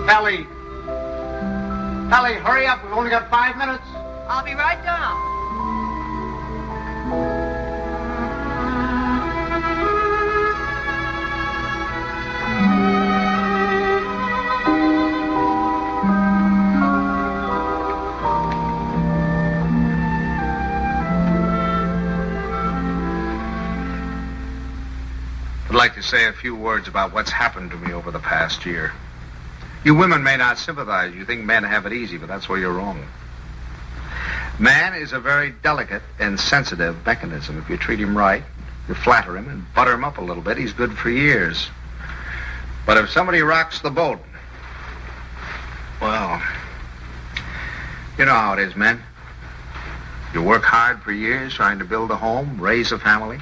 Ellie! Ellie, hurry up. We've only got 5 minutes. I'll be right down. I'd like to say a few words about what's happened to me over the past year. You women may not sympathize. You think men have it easy, but that's where you're wrong. Man is a very delicate and sensitive mechanism. If you treat him right, you flatter him and butter him up a little bit, he's good for years. But if somebody rocks the boat, well, you know how it is, men. You work hard for years trying to build a home, raise a family,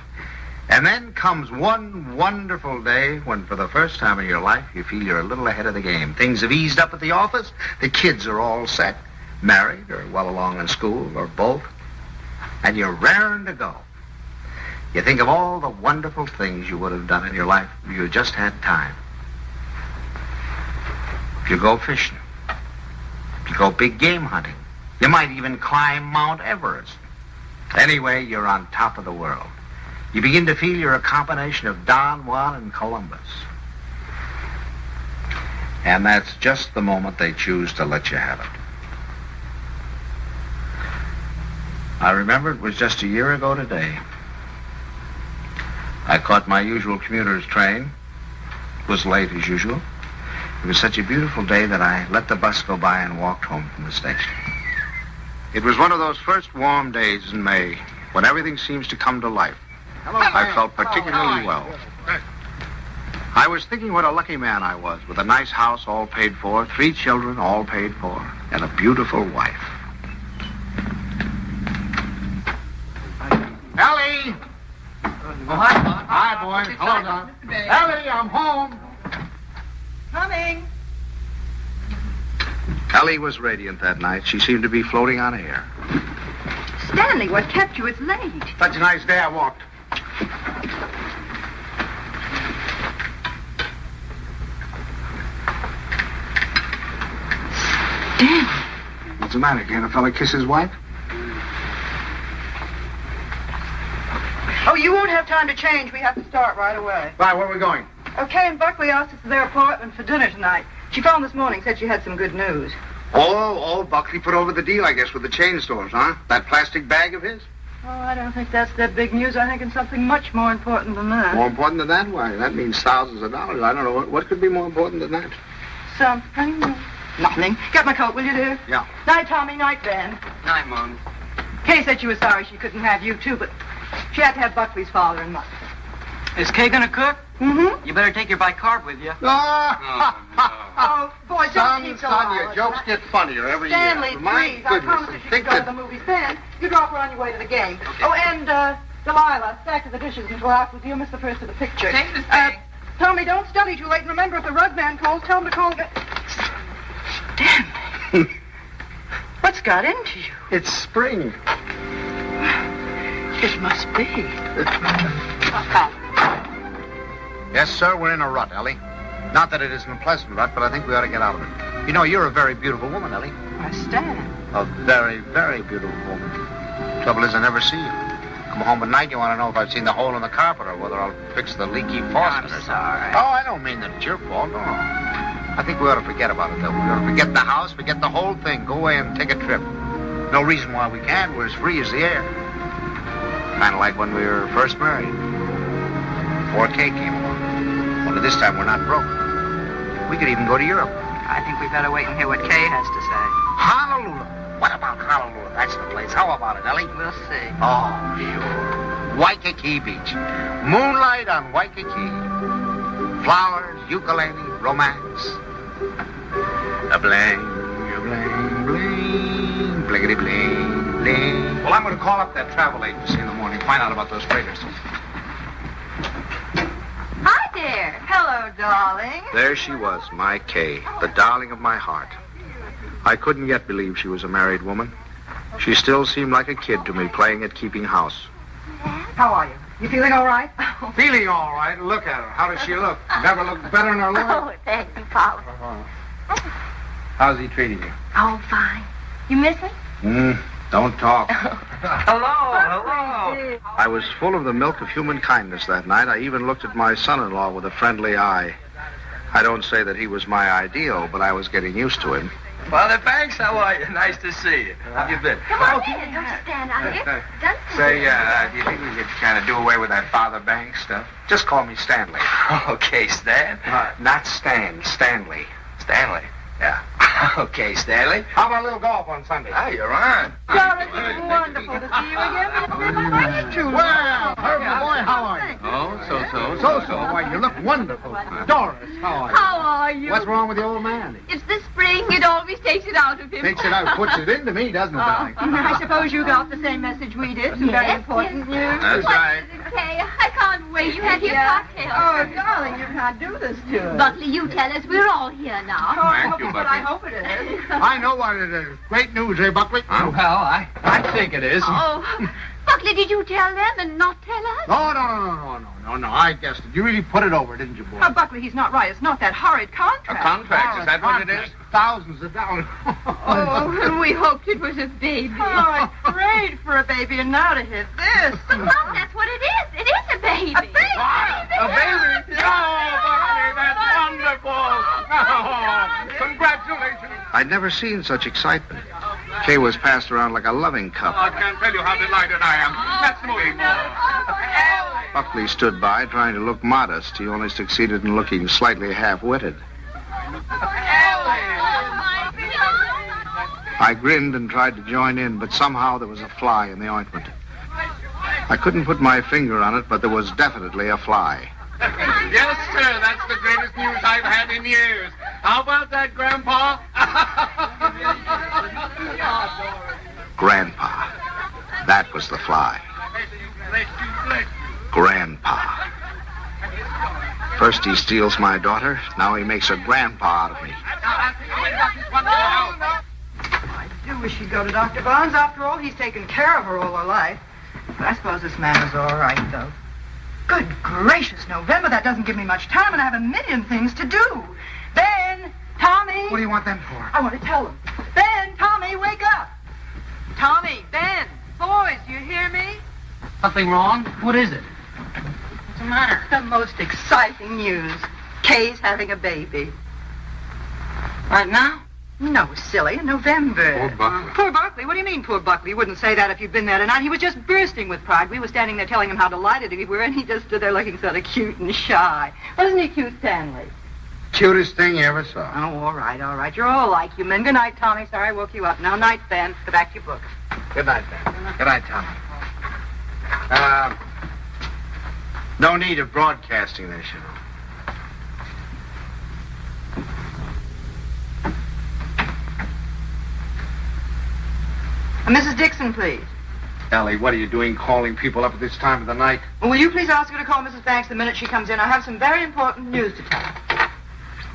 and then comes one wonderful day when for the first time in your life you feel you're a little ahead of the game. Things have eased up at the office. The kids are all set, married or well along in school or both. And you're raring to go. You think of all the wonderful things you would have done in your life if you just had time. If you go fishing, if you go big game hunting, you might even climb Mount Everest. Anyway, you're on top of the world. You begin to feel you're a combination of Don Juan and Columbus. And that's just the moment they choose to let you have it. I remember it was just a year ago today. I caught my usual commuter's train. It was late as usual. It was such a beautiful day that I let the bus go by and walked home from the station. It was one of those first warm days in May when everything seems to come to life. I felt particularly well. I was thinking what a lucky man I was, with a nice house all paid for, 3 children all paid for, and a beautiful wife. Ellie! Oh, hi, Bob. Hi, boy. Hello, Don. Ellie, I'm home. Coming. Ellie was radiant that night. She seemed to be floating on air. Stanley, what kept you? It's late. Such a nice day I walked. Stanley. What's the matter? Can't a fella kiss his wife? Oh, you won't have time to change. We have to start right away. Right, where are we going? Okay, and Buckley asked us to their apartment for dinner tonight. She phoned this morning, said she had some good news. Oh, Buckley put over the deal, I guess, with the chain stores, huh? That plastic bag of his? Oh, I don't think that's that big news. I think it's something much more important than that. More important than that? Why, that means thousands of dollars. I don't know. What could be more important than that? Something. Nothing. Get my coat, will you, dear? Yeah. Night, Tommy. Night, Ben. Night, Mom. Kay said she was sorry she couldn't have you, too, but she had to have Buckley's father and mother. Is Kay gonna cook? Mm-hmm. You better take your bicarb with you. Oh, boy, don't keep Son, your jokes get funnier every Stanley, year. My please. I goodness, promise if you can go to the movies. Ben, you drop her on your way to the game. Okay. Oh, and, Delilah, stack to the dishes until after you'll miss the first of the picture. Take this thing. Tommy, don't study too late. And remember, if the rug man calls, tell him to call again. Stanley. What's got into you? It's spring. It must be. Yes, sir, we're in a rut, Ellie. Not that it isn't a pleasant rut, but I think we ought to get out of it. You know, you're a very beautiful woman, Ellie. I stand. A very, very beautiful woman. Trouble is, I never see you. Come home at night, you want to know if I've seen the hole in the carpet or whether I'll fix the leaky faucet. I'm sorry. Oh, I don't mean that it's your fault, no. I think we ought to forget about it, though. We ought to forget the house, forget the whole thing. Go away and take a trip. No reason why we can't. We're as free as the air. Kind of like when we were first married. Before Kay came along. Only this time we're not broke. We could even go to Europe. I think we better wait and hear what Kay has to say. Honolulu. What about Honolulu? That's the place. How about it, Ellie? We'll see. Oh, sure. Waikiki Beach. Moonlight on Waikiki. Flowers, ukulele, romance. A bling, a bling, bling, blingity bling, bling. Well, I'm going to call up that travel agency in the morning, find out about those freighters. Hi there. Hello, darling. There she was, my Kay, the darling of my heart. I couldn't yet believe she was a married woman. She still seemed like a kid to me, playing at keeping house. How are you? You feeling all right? Feeling all right. Look at her. How does she look? Never looked better in her life. Oh, thank you, Polly. How's he treating you? Oh, fine. You miss me? Don't talk. Hello. I was full of the milk of human kindness that night. I even looked at my son-in-law with a friendly eye. I don't say that he was my ideal, but I was getting used to him. Father Banks, how are you? Nice to see you. How have you been? Come on in. Don't stand out here. Say, do you think we could kind of do away with that Father Banks stuff? Just call me Stanley. Okay, Stan. Not Stan, Stanley. Stanley. Yeah. Okay, Stanley. How about a little golf on Sunday? Oh, you're on. Darling, it's wonderful to see you again. Well, Herbie boy, how are you? Oh, So, why, you look wonderful. Doris, how are you? How are you? What's wrong with the old man? It's the spring. It always takes it out of him. Takes it out, puts it into me, doesn't it, darling? I suppose you got the same message we did. Some very important news. That's right. Okay, I can't wait. You have your cocktail. Oh, darling, you can't do this to us. Buckley, you tell us. We're all here now. Thank you, But Buckley. I hope it is. I know what it is. Great news, eh, Buckley? Well, I think it is. Oh, Buckley, did you tell them and not tell us? No. I guessed it. You really put it over, didn't you, boy? Oh, Buckley, he's not right. It's not that horrid contract. A contract, is that what it is? Thousands of dollars. Oh, we hoped it was a baby. Oh, I prayed for a baby, and now to hit this. But, Mom, that's what it is. It is a baby. A baby? A baby? Oh, Buckley, that's wonderful. Oh, congratulations. I'd never seen such excitement. Kay was passed around like a loving cup. I can't tell you how delighted I am. Let's move more. Buckley stood by, trying to look modest. He only succeeded in looking slightly half-witted. I grinned and tried to join in, but somehow there was a fly in the ointment. I couldn't put my finger on it, but there was definitely a fly. Yes, sir, that's the greatest news I've had in years. How about that, Grandpa? Grandpa. That was the fly. Grandpa. First he steals my daughter, now he makes a grandpa out of me. I do wish she'd go to Dr. Barnes. After all, he's taken care of her all her life. But I suppose this man is all right, though. Good gracious, November, that doesn't give me much time, and I have a million things to do. Ben, Tommy. What do you want them for? I want to tell them. Ben, Tommy, wake up. Tommy, Ben, boys, do you hear me? Something wrong? What is it? What's the matter? The most exciting news. Kay's having a baby. Right now? No, silly, in November. Poor Buckley. Poor Buckley? What do you mean, poor Buckley? You wouldn't say that if you'd been there tonight. He was just bursting with pride. We were standing there telling him how delighted we were, and he just stood there looking sort of cute and shy. Wasn't he cute, Stanley? Cutest thing you ever saw. Oh, all right. You're all like you men. Good night, Tommy. Sorry I woke you up. Now, night, Ben. Go back to your book. Good night, Ben. Good night, Tommy. No need of broadcasting this, you know. Mrs. Dixon, please. Ellie, what are you doing calling people up at this time of the night? Will you please ask her to call Mrs. Banks the minute she comes in? I have some very important news to tell her.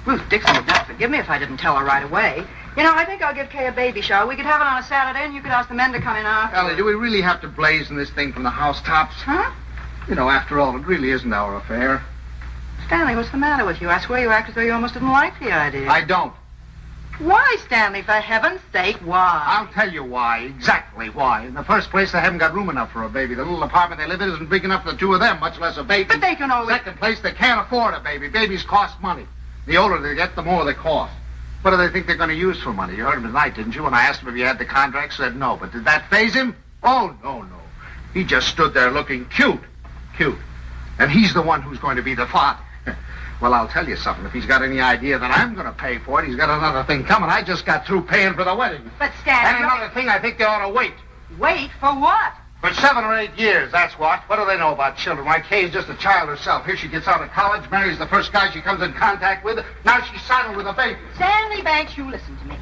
Ruth Dixon would not forgive me if I didn't tell her right away. You know, I think I'll give Kay a baby shower. We could have it on a Saturday, and you could ask the men to come in after. Ellie, do we really have to blazon this thing from the housetops? Huh? You know, after all, it really isn't our affair. Stanley, what's the matter with you? I swear you act as though you almost didn't like the idea. I don't. Why, Stanley, for heaven's sake, why? I'll tell you why, exactly why. In the first place, they haven't got room enough for a baby. The little apartment they live in isn't big enough for the two of them, much less a baby. But they can always... Second place, they can't afford a baby. Babies cost money. The older they get, the more they cost. What do they think they're going to use for money? You heard him tonight, didn't you? When I asked him if he had the contract, said no. But did that faze him? Oh, no. He just stood there looking cute. Cute. And he's the one who's going to be the father. Well, I'll tell you something. If he's got any idea that I'm going to pay for it, he's got another thing coming. I just got through paying for the wedding. But, Stanley... And another thing, I think they ought to wait. Wait for what? For 7 or 8 years, that's what. What do they know about children? Why, Kay's just a child herself. Here she gets out of college, marries the first guy she comes in contact with. Now she's saddled with a baby. Stanley Banks, you listen to me.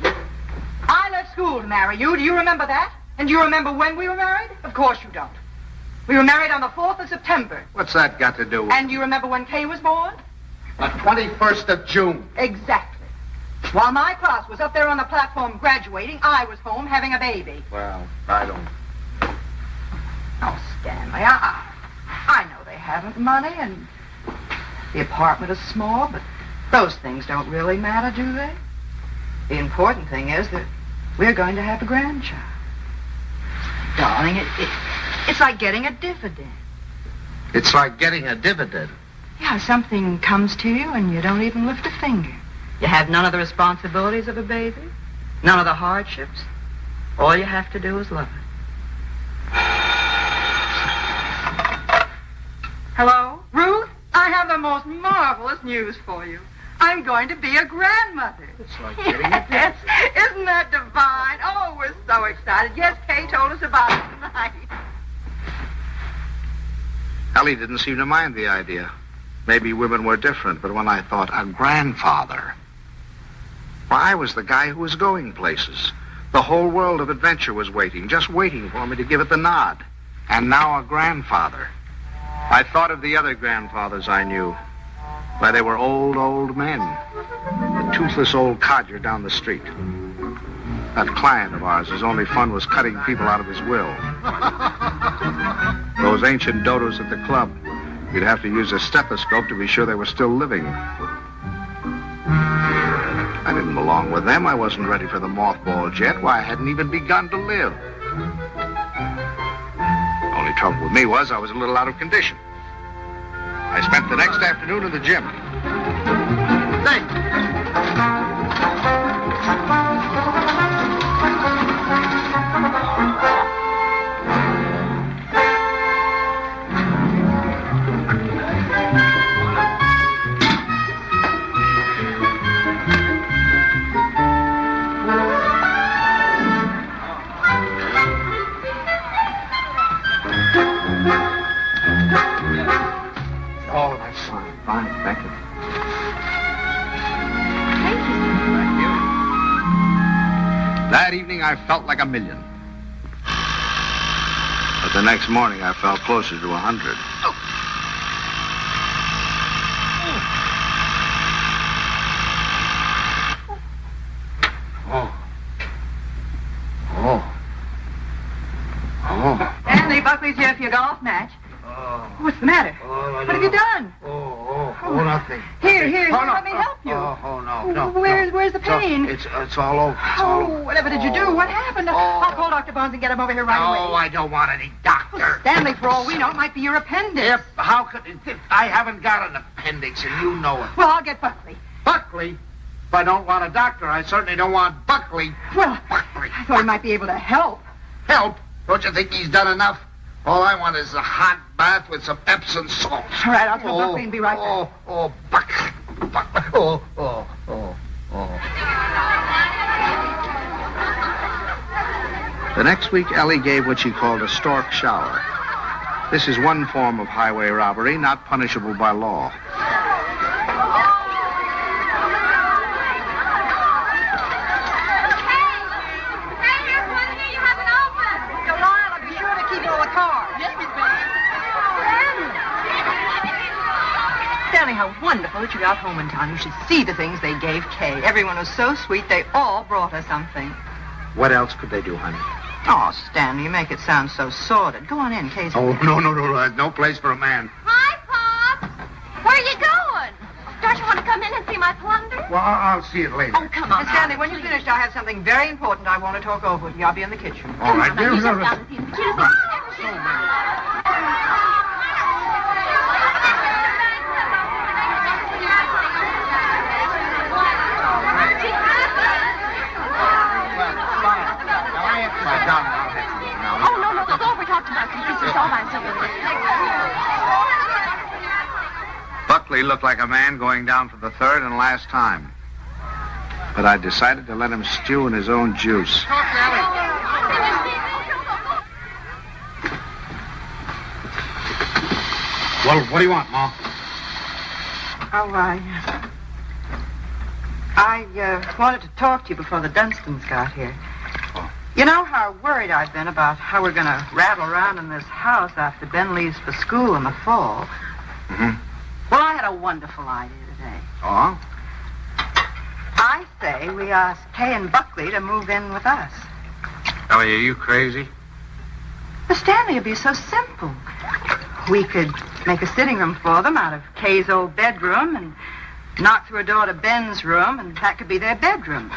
I left school to marry you. Do you remember that? And do you remember when we were married? Of course you don't. We were married on the 4th of September. What's that got to do with... And do you remember when Kay was born? The 21st of June. Exactly. While my class was up there on the platform graduating, I was home having a baby. Well, I don't... Oh, Stanley, I know they haven't money and the apartment is small, but those things don't really matter, do they? The important thing is that we're going to have a grandchild. Darling, it's like getting a dividend. It's like getting a dividend. Yeah, something comes to you and you don't even lift a finger. You have none of the responsibilities of a baby, none of the hardships. All you have to do is love it. Hello? Ruth? I have the most marvelous news for you. I'm going to be a grandmother. It's like getting a dividend. Isn't that divine? Oh, we're so excited. Yes, Kay told us about it tonight. Ellie didn't seem to mind the idea. Maybe women were different, but when I thought a grandfather, why, I was the guy who was going places. The whole world of adventure was waiting, just waiting for me to give it the nod. And now a grandfather. I thought of the other grandfathers I knew. Why, they were old men. The toothless old codger down the street. That client of ours, his only fun was cutting people out of his will. Those ancient dodos at the club. You'd have to use a stethoscope to be sure they were still living. I didn't belong with them. I wasn't ready for the mothballs yet. Why, I hadn't even begun to live. The only trouble with me was I was a little out of condition. I spent the next afternoon in the gym. Oh, that's fine. Fine, thank you. Thank you. Thank you. That evening, I felt like $1 million. But the next morning, I felt closer to 100. Stanley, Buckley's here for your golf match. What's the matter? What have you done? Nothing. Here, Oh, no. let me help you. No. Where's the pain? It's all over. It's all over. Whatever did you do? What happened? I'll call Dr. Bones and get him over here right away. No, I don't want any doctor. Stanley, for all we know, it might be your appendix. Yep, how could it? I haven't got an appendix, and you know it. Well, I'll get Buckley. Buckley? If I don't want a doctor, I certainly don't want Buckley. Well, Buckley. I thought he might be able to help. Help? Don't you think he's done enough? All I want is a hot bath with some Epsom salt. All right, I'll tell Buckley and be right back. Buckley. The next week, Ellie gave what she called a stork shower. This is one form of highway robbery not punishable by law. Stanley, how wonderful that you got home in time. You should see the things they gave Kay. Everyone was so sweet, they all brought her something. What else could they do, honey? Oh, Stanley, you make it sound so sordid. Go on in, Kay's... Oh, no. There's no place for a man. Hi, Pop. Where are you going? Don't you want to come in and see my plunder? Well, I'll see it later. Oh, come on. And Stanley, when you're finished, I have something very important I want to talk over with you. I'll be in the kitchen. All right, dear. You shut down and see the children. Oh, no, go over, talk to Buckley. This is all I'm saying. Buckley looked like a man going down for the third and last time. But I decided to let him stew in his own juice. Well, what do you want, Ma? Oh, I wanted to talk to you before the Dunstons got here. Oh. You know how worried I've been about how we're going to rattle around in this house after Ben leaves for school in the fall. Mm-hmm. Well, I had a wonderful idea today. Oh? I say we ask Kay and Buckley to move in with us. Ellie, are you crazy? The Stanley would be so simple. We could make a sitting room for them out of Kay's old bedroom and knock through a door to Ben's room, and that could be their bedroom.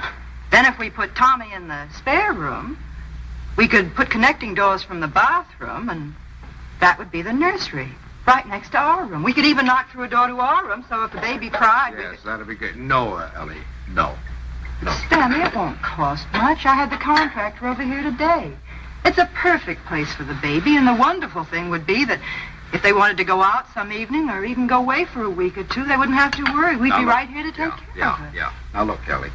Then if we put Tommy in the spare room, we could put connecting doors from the bathroom, and that would be the nursery, right next to our room. We could even knock through a door to our room, so if the baby cried, we Yes, could... that'd be good. No, Ellie, no. Stanley, it won't cost much. I had the contractor over here today. It's a perfect place for the baby, and the wonderful thing would be that if they wanted to go out some evening or even go away for a week or two, they wouldn't have to worry. We'd be right here to take care of it. Yeah. Now, look, Ellie,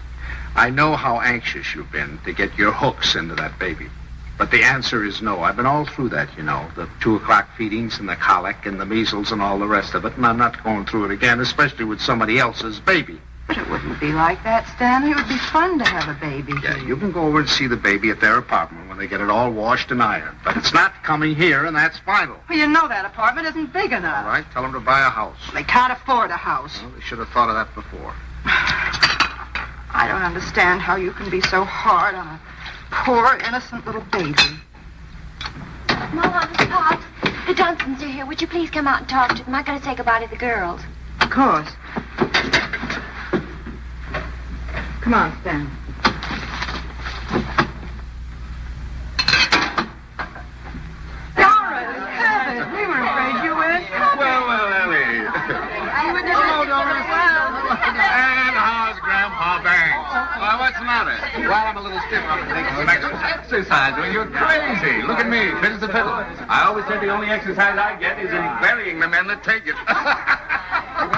I know how anxious you've been to get your hooks into that baby. But the answer is no. I've been all through that, you know, the 2 o'clock feedings and the colic and the measles and all the rest of it, and I'm not going through it again, especially with somebody else's baby. But it wouldn't be like that, Stanley. It would be fun to have a baby Yeah, here. you can go over and see the baby at their apartment when they get it all washed and ironed. But it's not coming here, and that's final. Well, you know that apartment isn't big enough. All right, tell them to buy a house. They can't afford a house. Well, they should have thought of that before. I don't understand how you can be so hard on a poor, innocent little baby. Mama, Pops, the Dunstons are here. Would you please come out and talk to them? I gotta say goodbye to the girls. Of course. Come on, Stanley. We were afraid you would. Well, Ellie. Hello, Doris. And how's Grandpa Banks? Why, what's the matter? Well, I'm a little stiff. I'm taking some Exercise. Well, you're crazy. Look at me, fit as a fiddle. I always said the only exercise I get is in burying the men that take it.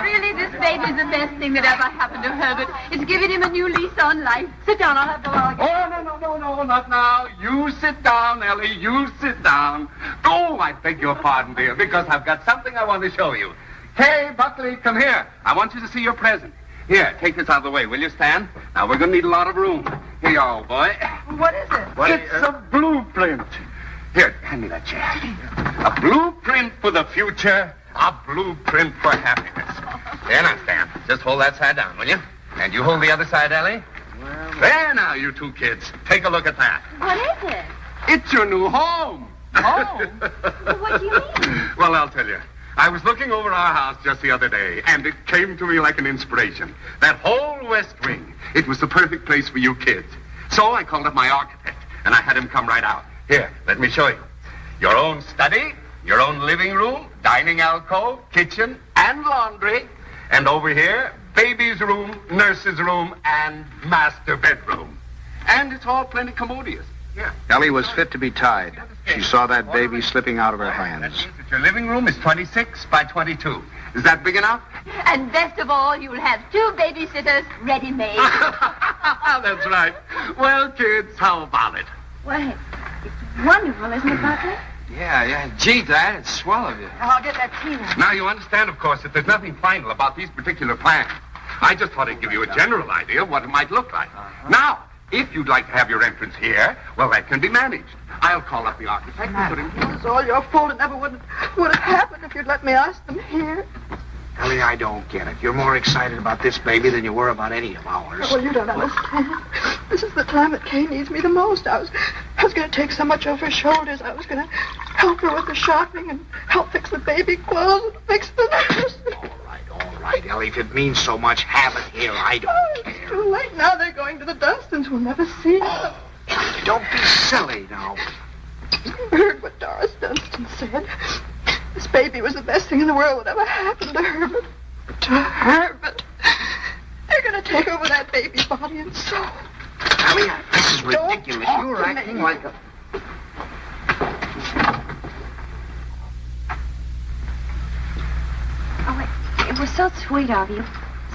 Really, this baby's the best thing that ever happened to Herbert. It's giving him a new lease on life. Sit down, I'll have the log. Oh, no, not now. You sit down, Ellie. You sit down. Oh, I beg your pardon, dear, because I've got something I want to show you. Hey, Buckley, come here. I want you to see your present. Here, take this out of the way, will you, Stan? Now, we're going to need a lot of room. Here you are, old boy. What is it? It's a blueprint. Here, hand me that chair. A blueprint for the future. A blueprint for happiness. There now, Stan. Just hold that side down, will you? And you hold the other side, Ellie. There now, you two kids. Take a look at that. What is it? It's your new home. Home? Well, what do you mean? Well, I'll tell you. I was looking over our house just the other day, and it came to me like an inspiration. That whole west wing, it was the perfect place for you kids. So I called up my architect, and I had him come right out. Here, let me show you. Your own study, your own living room, dining alcove, kitchen, and laundry. And over here, baby's room, nurse's room, and master bedroom. And it's all plenty commodious. Yeah. Ellie was fit to be tied. She saw that baby slipping out of her hands. That means that your living room is 26 by 22. Is that big enough? And best of all, you'll have 2 babysitters ready-made. That's right. Well, kids, how about it? Well, it's wonderful, isn't it, Buckley? Yeah. Gee, Dad, it's swell of you. I'll get that tea now. Now, you understand, of course, that there's nothing final about these particular plans. I just thought I'd give you a general idea of what it might look like. Now, if you'd like to have your entrance here, well, that can be managed. I'll call up the architect and put him here. It's all your fault. It never would have happened if you'd let me ask them here. Ellie, I don't get it. You're more excited about this baby than you were about any of ours. Well, you don't understand. This is the time that Kay needs me the most. I was going to take so much off her shoulders. I was going to help her with the shopping and help fix the baby clothes and fix the nurse. All right, Ellie. If it means so much, have it here. I don't It's care. too late now. They're going to the Dunstons. We'll never see them. Don't be silly now. You heard what Doris Dunstan said. This baby was the best thing in the world that ever happened to Herbert. To Herbert. They're going to take over that baby's body and soul. Ellie, this is Don't ridiculous. talk You're to acting me. like a... Oh, it was so sweet of you.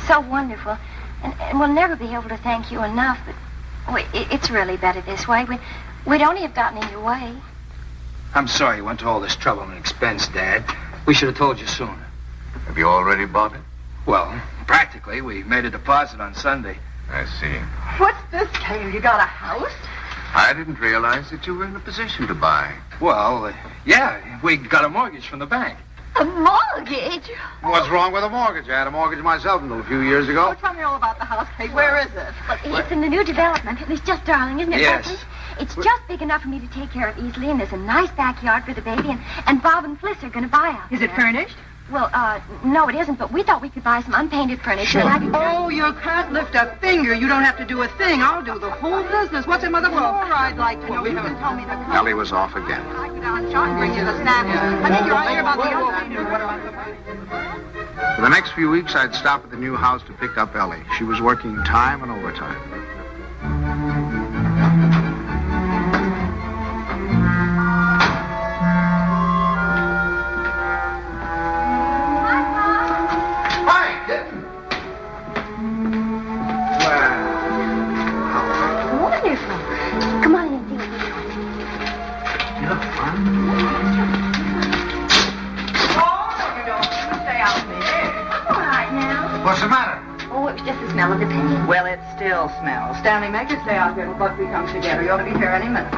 So wonderful. And we'll never be able to thank you enough, but it's really better this way. We'd only have gotten in your way. I'm sorry you went to all this trouble and expense, Dad. We should have told you sooner. Have you already bought it? Well, practically, we made a deposit on Sunday. I see. What's this, Cale? You got a house? I didn't realize that you were in a position to buy. Well, yeah, we got a mortgage from the bank. A mortgage? What's wrong with a mortgage? I had a mortgage myself until a few years ago. Oh, tell me all about the house, Kate. Where is it? Well, it's in the new development. It's just darling, isn't it, Yes. Buckley? It's just big enough for me to take care of easily, and there's a nice backyard for the baby, and Bob and Fliss are going to buy out Is it there. furnished? Well, no, it isn't, but we thought we could buy some unpainted furniture. And I could... Oh, you can't lift a finger. You don't have to do a thing. I'll do the whole business. What's it, Mother? More I'd like to know. You can tell me to come. Ellie was off again. I go down shop and bring you the snacks. I think you're right here about the For the next few weeks, I'd stop at the new house to pick up Ellie. She was working time and overtime. Hi, kitten. Wonderful. Come on in and see what we're doing. You look fine. Oh, no, you don't. You stay out there. I'm all right now. What's the matter? Oh, it was just the smell of the paint. Well, it still smells. Stanley, make it stay out here till Buckley comes together. You ought to be here any minute.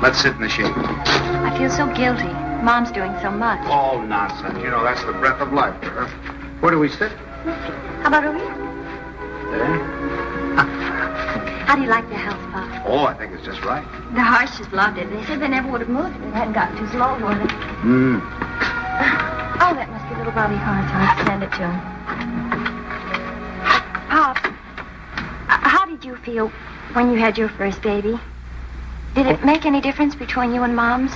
Let's sit in the shade. I feel so guilty. Mom's doing so much. Oh, nonsense. You know, that's the breath of life for her. Where do we sit? How about over here? There. How do you like the house, Pop? Oh, I think it's just right. The Harshes loved it. They said they never would have moved if it hadn't gotten too slow for them. Oh, that must be little Bobby Hart's. I'll send it to him. Pop, how did you feel when you had your first baby? Did it make any difference between you and Mom's?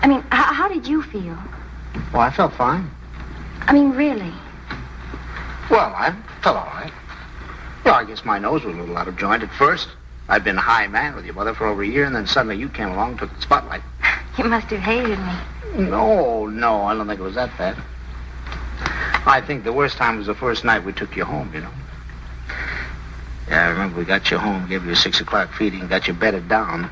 I mean, how did you feel? Well, I felt fine. I mean, really? Well, I felt all right. Well, I guess my nose was a little out of joint at first. I'd been high man with your mother for over a year, and then suddenly you came along and took the spotlight. You must have hated me. No, I don't think it was that bad. I think the worst time was the first night we took you home, you know. Yeah, I remember we got you home, gave you a 6 o'clock feeding, got you bedded down.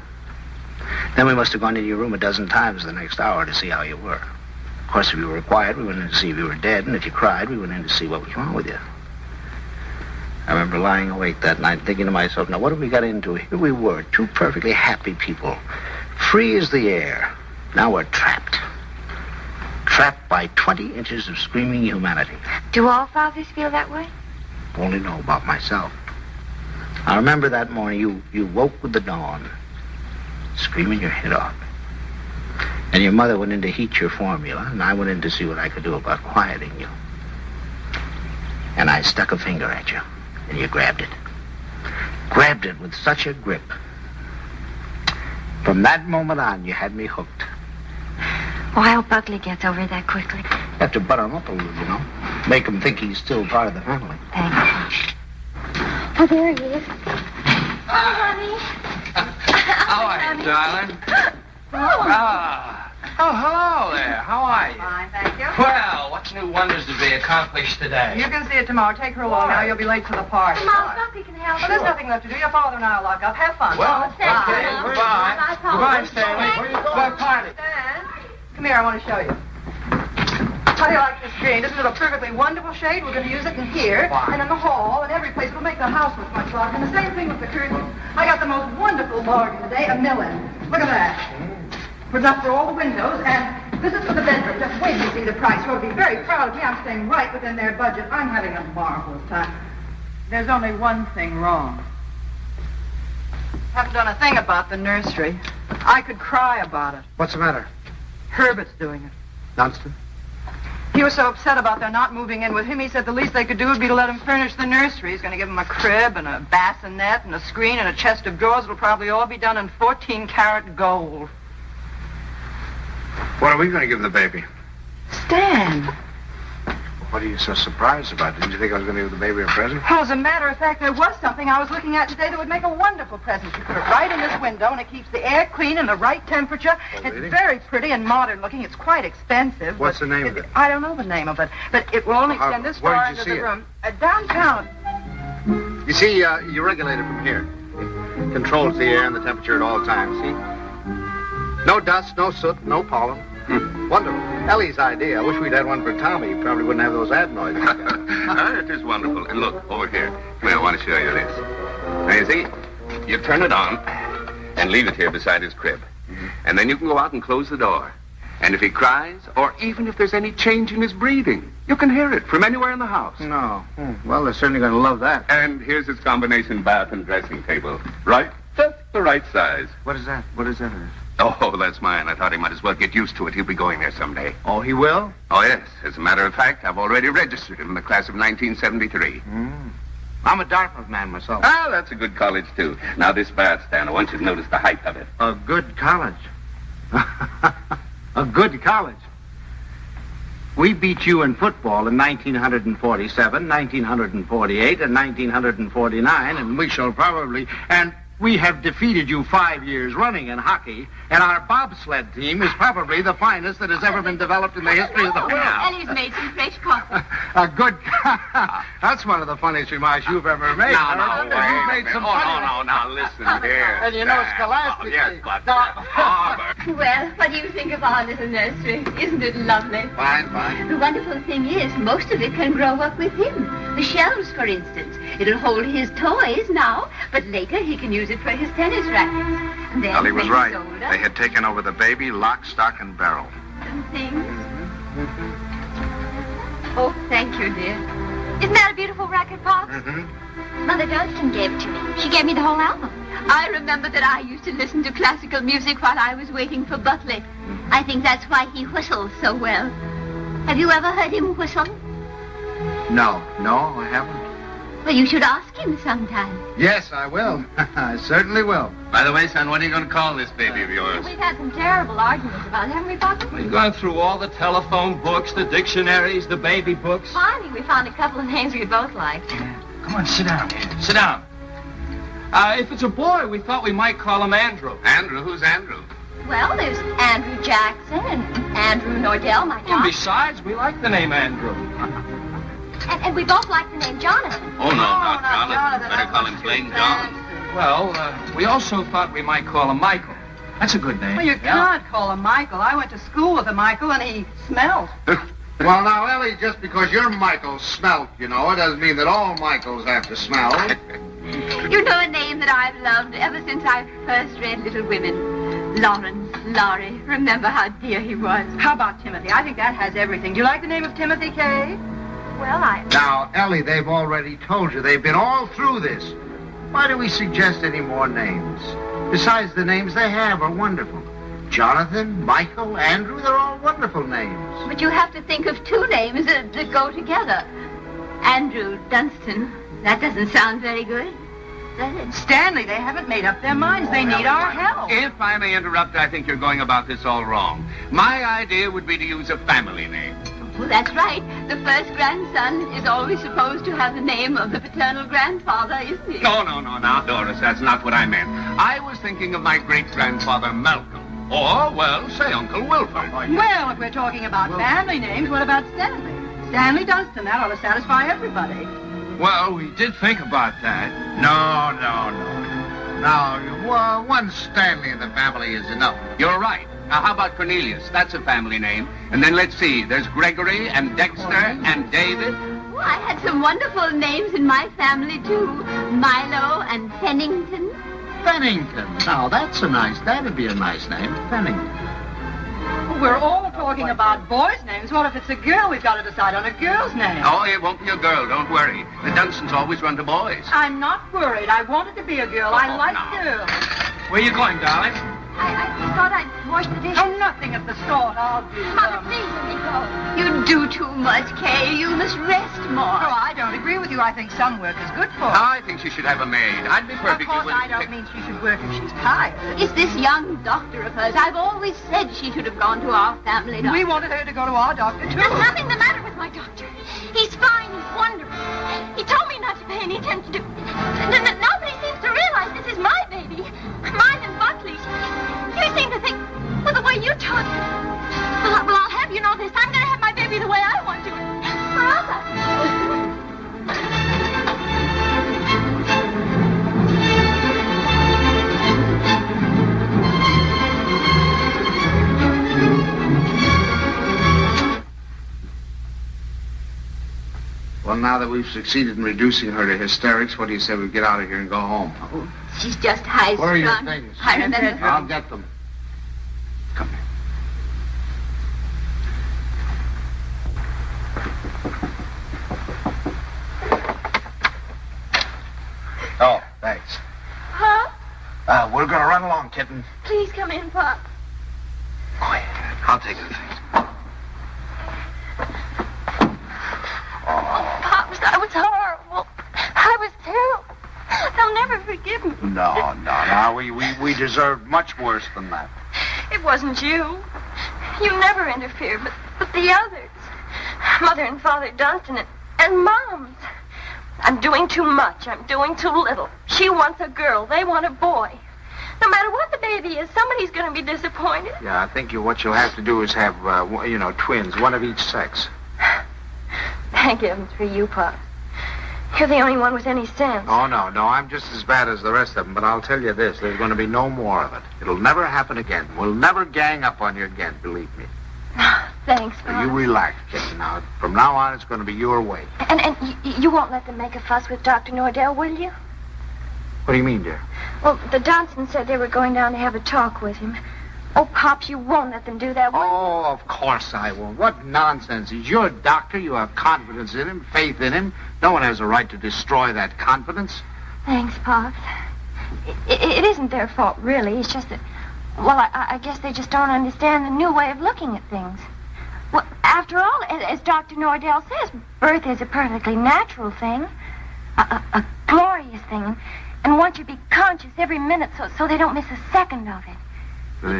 Then we must have gone into your room a dozen times the next hour to see how you were. Of course, if you were quiet, we went in to see if you were dead, and if you cried, we went in to see what was wrong with you. I remember lying awake that night thinking to myself, now what have we got into? Here we were, two perfectly happy people, free as the air. Now we're trapped. Trapped by 20 inches of screaming humanity. Do all fathers feel that way? Only know about myself. I remember that morning you woke with the dawn, screaming your head off. And your mother went in to heat your formula, and I went in to see what I could do about quieting you. And I stuck a finger at you, and you grabbed it. Grabbed it with such a grip. From that moment on, you had me hooked. Oh, I hope Buckley gets over it that quickly. Have to butter him up a little, you know. Make him think he's still part of the family. Thank you. Oh, there he is. Oh, honey. How are you, darling? Oh, hello there. How are you? Fine, thank you. Well, what's new wonders to be accomplished today? You can see it tomorrow. Take her along now. You'll be late for the party. Mom, Buckley can help Well, there's nothing left to do. Your father and I will lock up. Have fun. Well, thank okay, you, Mom. goodbye. Bye, Paul. Goodbye, Stanley. Where are you going? What party? Stan, come here. I want to show you. How do you like this green? Isn't it a perfectly wonderful shade? We're going to use it in here and in the hall and every place. It'll make the house look much larger. And the same thing with the curtains. I got the most wonderful bargain today, a million. Look at that. It's enough for all the windows, and this is for the bedroom. Just wait to see the price. You'll be very proud of me. I'm staying right within their budget. I'm having a marvelous time. There's only one thing wrong. Haven't done a thing about the nursery. I could cry about it. What's the matter? Herbert's doing it. Dunstan? He was so upset about their not moving in with him, he said the least they could do would be to let him furnish the nursery. He's going to give him a crib and a bassinet and a screen and a chest of drawers. It'll probably all be done in 14-karat gold. What are we going to give the baby? Stan. What are you so surprised about? Didn't you think I was going to give the baby a present? Well, as a matter of fact, there was something I was looking at today that would make a wonderful present. You put it right in this window, and it keeps the air clean and the right temperature. Oh, really? It's very pretty and modern looking. It's quite expensive. What's the name of it? I don't know the name of it, but it will only extend this where far did you into see the it? room. Downtown. You see, you regulate it from here. It controls the air and the temperature at all times, see? No dust, no soot, no pollen. Wonderful. Ellie's idea. I wish we'd had one for Tommy. He probably wouldn't have those adenoids. It is wonderful. And look, over here. Come here, I want to show you this. Now, you see, you turn it on and leave it here beside his crib. And then you can go out and close the door. And if he cries, or even if there's any change in his breathing, you can hear it from anywhere in the house. No. Well, they're certainly going to love that. And here's his combination bath and dressing table. Right? Just the right size. What is that? What is that? Oh, that's mine. I thought he might as well get used to it. He'll be going there someday. Oh, he will? Oh, yes. As a matter of fact, I've already registered him in the class of 1973. I'm a Dartmouth man myself. Ah, that's a good college, too. Now, this bath, Stan, I want you to notice the height of it. A good college. A good college. We beat you in football in 1947, 1948, and 1949, and we shall probably... And we have defeated you 5 years running in hockey, and our bobsled team is probably the finest that has ever been developed in the history of the world. And he's made some fresh coffee. A good... That's one of the funniest remarks you've ever made. No, You've wait. made some Now, listen here. And you know, scholastically... yes, but... Well, what do you think of our little nursery? Isn't it lovely? Fine. The wonderful thing is, most of it can grow up with him. The shelves, for instance. It'll hold his toys now, but later he can use it for his tennis rackets. And then Ellie was when right. he's older, They had taken over the baby, lock, stock, and barrel. and things. Oh, thank you, dear. Isn't that a beautiful racket, Pops? Mother Dunstan gave it to me. She gave me the whole album. I remember that I used to listen to classical music while I was waiting for Butley. I think that's why he whistles so well. Have you ever heard him whistle? No, I haven't. Well, you should ask him sometime. Yes, I will. I certainly will. By the way, son, what are you going to call this baby of yours? We've had some terrible arguments about it, haven't we, Papa? We've gone through all the telephone books, the dictionaries, the baby books. Finally, we found a couple of names we both liked. Come on, sit down here. Sit down. If it's a boy, we thought we might call him Andrew. Andrew? Who's Andrew? Well, there's Andrew Jackson and Andrew Nordell, my And John. besides, we like the name Andrew. And we both like the name Jonathan. Oh, no, not not Jonathan. Jonathan. Better call him plain John. Well, we also thought we might call him Michael. That's a good name. Well, you can't call him Michael. I went to school with a Michael, and he smelled. Well, now, Ellie, just because your Michael smelt, you know, it doesn't mean that all Michaels have to smell. You know a name that I've loved ever since I first read Little Women. Lawrence, Laurie. Remember how dear he was. How about Timothy? I think that has everything. Do you like the name of Timothy, Kay? Well, Now, Ellie, they've already told you. They've been all through this. Why do we suggest any more names? Besides, the names they have are wonderful. Jonathan, Michael, Andrew, they're all wonderful names. But you have to think of two names that go together. Andrew Dunstan. That doesn't sound very good, does it? Stanley, they haven't made up their minds. They need our help. If I may interrupt, I think you're going about this all wrong. My idea would be to use a family name. Well, that's right. The first grandson is always supposed to have the name of the paternal grandfather, isn't he? No, now, Doris, that's not what I meant. I was thinking of my great-grandfather Malcolm. Or, well, say Uncle Wilford. Well, if we're talking about family names, what about Stanley? Stanley Dunstan. That ought to satisfy everybody. Well, we did think about that. No. Now, one Stanley in the family is enough. You're right. Now, how about Cornelius? That's a family name. And then let's see. There's Gregory and Dexter and David. Oh, I had some wonderful names in my family, too. Milo and Pennington. Pennington. Now, that'd be a nice name. Pennington. We're all talking about boys' names. What if it's a girl? We've got to decide on a girl's name. Oh, it won't be a girl. Don't worry. The Dunstans always run to boys. I'm not worried. I wanted to be a girl. I like no. girls. Where you going, darling? I thought I'd wash the dishes. Oh, nothing at the store. I'll do Mother, them. please let me go. You do too much, Kay. You must rest more. Oh, I don't agree with you. I think some work is good for her. I think she should have a maid. I'd be Of perfectly course, willing I don't to... mean she should work if she's tired. It's this young doctor of hers. I've always said she should have gone to our family doctor. We wanted her to go to our doctor, too. There's nothing the matter with my doctor. He's fine. He's wonderful. He told me not to pay any attention to... Nobody seems to realize this is my baby. Mine and Buckley's. You seem to think, well, the way you talk... Well, I'll have you know this. I'm going to have my baby the way I want to. Well, now that we've succeeded in reducing her to hysterics, what do you say we get out of here and go home? Oh, she's just high-strung. Where are your things? I remember. I'll get them. Come here. Oh, thanks. Huh? We're going to run along, kitten. Please come in, Pop. Quiet. I'll take the things. Pops, I was horrible. I was terrible. They'll never forgive me. No. We deserved much worse than that. It wasn't you. You never interfered, but the others. Mother and Father Dunstan and Mom's. I'm doing too much. I'm doing too little. She wants a girl. They want a boy. No matter what the baby is, somebody's going to be disappointed. Yeah, I think what you'll have to do is have, twins, one of each sex. Thank heavens for you, Pop. You're the only one with any sense. Oh, no, I'm just as bad as the rest of them, but I'll tell you this, there's going to be no more of it. It'll never happen again. We'll never gang up on you again, believe me. Thanks, So Pop. you relax, kitten. Now, from now on, it's going to be your way. And you won't let them make a fuss with Dr. Nordell, will you? What do you mean, dear? Well, the Dunstans said they were going down to have a talk with him. Oh, Pops, you won't let them do that, will you? Oh, of course I won't. What nonsense. He's your doctor. You have confidence in him, faith in him. No one has a right to destroy that confidence. Thanks, Pops. It isn't their fault, really. It's just that, well, I guess they just don't understand the new way of looking at things. Well, after all, as Dr. Nordell says, birth is a perfectly natural thing, a glorious thing, and one should be conscious every minute so they don't miss a second of it.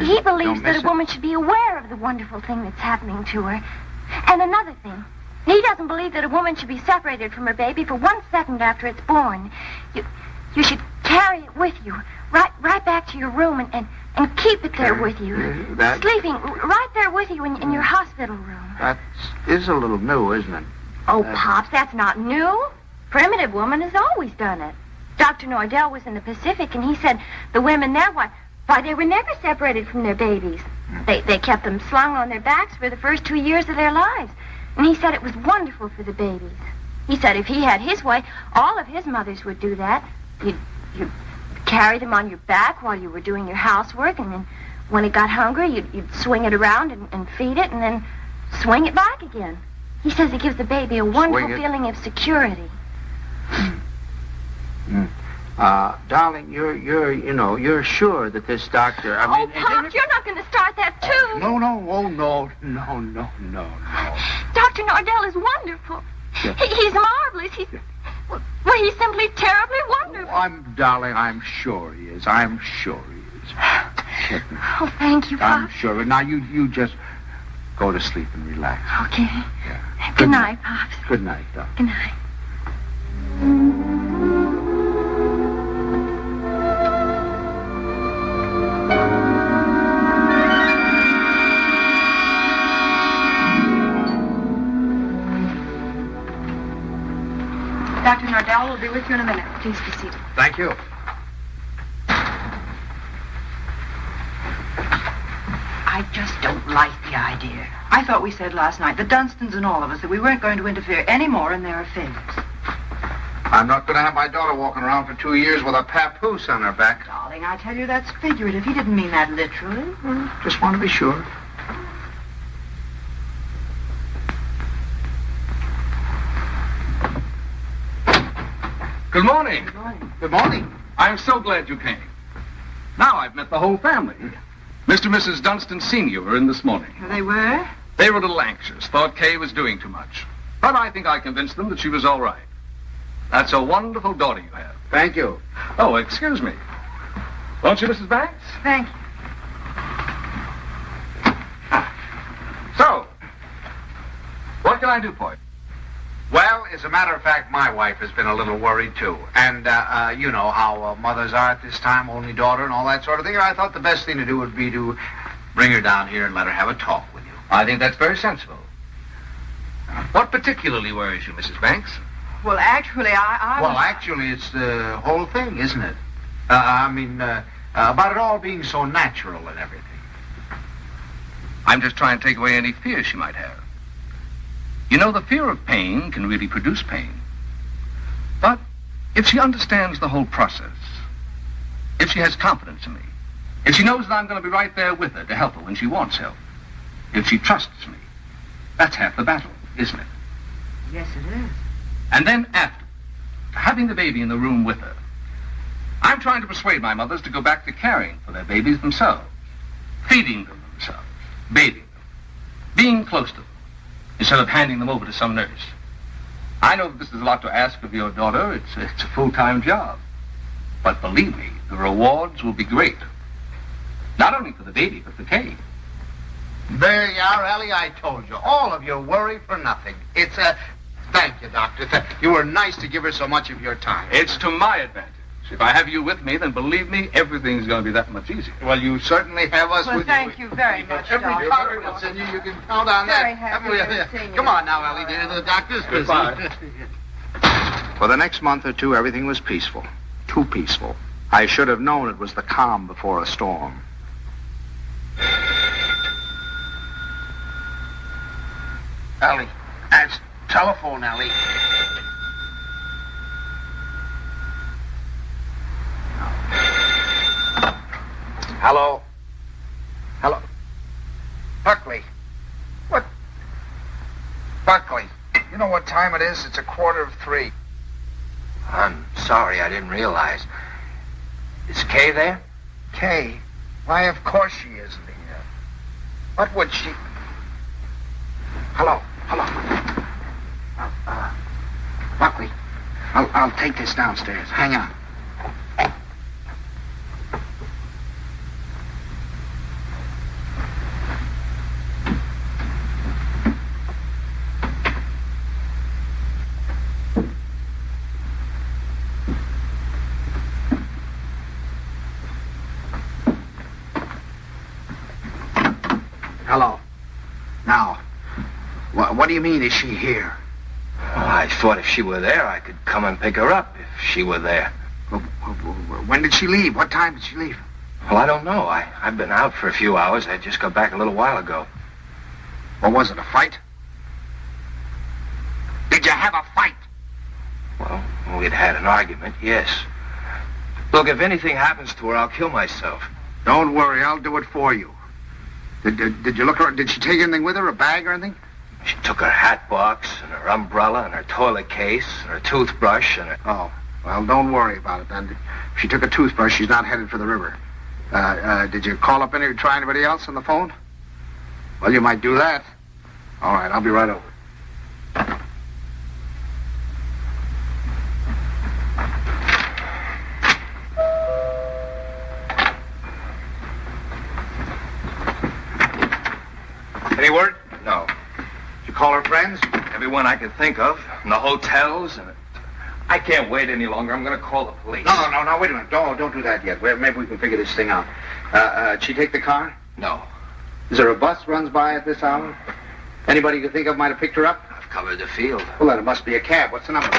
He believes that a woman should be aware of the wonderful thing that's happening to her. And another thing, he doesn't believe that a woman should be separated from her baby for 1 second after it's born. You should carry it with you, right back to your room and keep it there with you. Sleeping right there with you in your hospital room. That is a little new, isn't it? Oh, Pops, that's not new. Primitive woman has always done it. Dr. Nordell was in the Pacific, and he said the women there, why, they were never separated from their babies. They kept them slung on their backs for the first 2 years of their lives. And he said it was wonderful for the babies. He said if he had his way, all of his mothers would do that. You'd carry them on your back while you were doing your housework, and then when it got hungry, you'd swing it around and feed it, and then swing it back again. He says it gives the baby a wonderful feeling of security. Darling, you're sure that this doctor, Pops, you're not going to start that, too. No. Dr. Nordell is wonderful. Yeah. He's marvelous. He's simply terribly wonderful. Darling, I'm sure he is. I'm sure he is. Kitten. Oh, thank you, Pops. I'm sure. Now, you just go to sleep and relax. Okay. Yeah. Good night, Pops. Good night, darling. Good night. Dr. Nordell will be with you in a minute. Please be seated. Thank you. I just don't like the idea. I thought we said last night, the Dunstans and all of us, that we weren't going to interfere any more in their affairs. I'm not going to have my daughter walking around for 2 years with a papoose on her back. Darling, I tell you, that's figurative. He didn't mean that literally. Just want to be sure. Good morning. Good morning. Good morning. I'm so glad you came. Now I've met the whole family. Mr. and Mrs. Dunstan Sr. were in this morning. They were? They were a little anxious, thought Kay was doing too much. But I think I convinced them that she was all right. That's a wonderful daughter you have. Thank you. Oh, excuse me. Won't you, Mrs. Banks? Thank you. So, what can I do for you? Well, as a matter of fact, my wife has been a little worried, too. And, you know how mothers are at this time, only daughter and all that sort of thing. I thought the best thing to do would be to bring her down here and let her have a talk with you. I think that's very sensible. What particularly worries you, Mrs. Banks? Well, actually, Well, actually, it's the whole thing, isn't it? About it all being so natural and everything. I'm just trying to take away any fear she might have. You know, the fear of pain can really produce pain. But if she understands the whole process, if she has confidence in me, if she knows that I'm going to be right there with her to help her when she wants help, if she trusts me, that's half the battle, isn't it? Yes, it is. And then after, having the baby in the room with her, I'm trying to persuade my mothers to go back to caring for their babies themselves, feeding them themselves, bathing them, being close to them, instead of handing them over to some nurse. I know that this is a lot to ask of your daughter. It's a full-time job. But believe me, the rewards will be great. Not only for the baby, but for Kay. There you are, Ellie. I told you. All of your worry for nothing. It's a... Thank you, Doctor. You were nice to give her so much of your time. It's to my advantage. If I have you with me, then believe me, everything's going to be that much easier. Well, you certainly have us Well, with thank you very much, Every Doctor. confidence in you can count on Very that. happy Haven't we? to have seen you. Come on now, Ellie, dear. The doctor's busy. Goodbye. For the next month or two, everything was peaceful. Too peaceful. I should have known it was the calm before a storm. Ellie, that's telephone, Ellie. Hello? Hello? Buckley. What? Buckley, you know what time it is? It's 2:45. I'm sorry, I didn't realize. Is Kay there? Kay? Why, of course she isn't here. What would she... Hello? Buckley, I'll take this downstairs. Hang on. Hello. Now, what do you mean, is she here? Well, I thought if she were there, I could come and pick her up if she were there. When did she leave? What time did she leave? Well, I don't know. I've been out for a few hours. I just got back a little while ago. What was it, a fight? Did you have a fight? Well, we'd had an argument, yes. Look, if anything happens to her, I'll kill myself. Don't worry, I'll do it for you. Did you look around? Did she take anything with her, a bag or anything? She took her hat box and her umbrella and her toilet case and her toothbrush and her... Oh, well, don't worry about it then. If she took a toothbrush, she's not headed for the river. Did you call up try anybody else on the phone? Well, you might do that. All right, I'll be right over. Any word? No. Did you call her friends? Everyone I could think of. In the hotels and... I can't wait any longer. I'm going to call the police. No, wait a minute. Don't do that yet. Maybe we can figure this thing out. Did she take the car? No. Is there a bus runs by at this hour? Anybody you can think of might have picked her up? I've covered the field. Well, then it must be a cab. What's the number?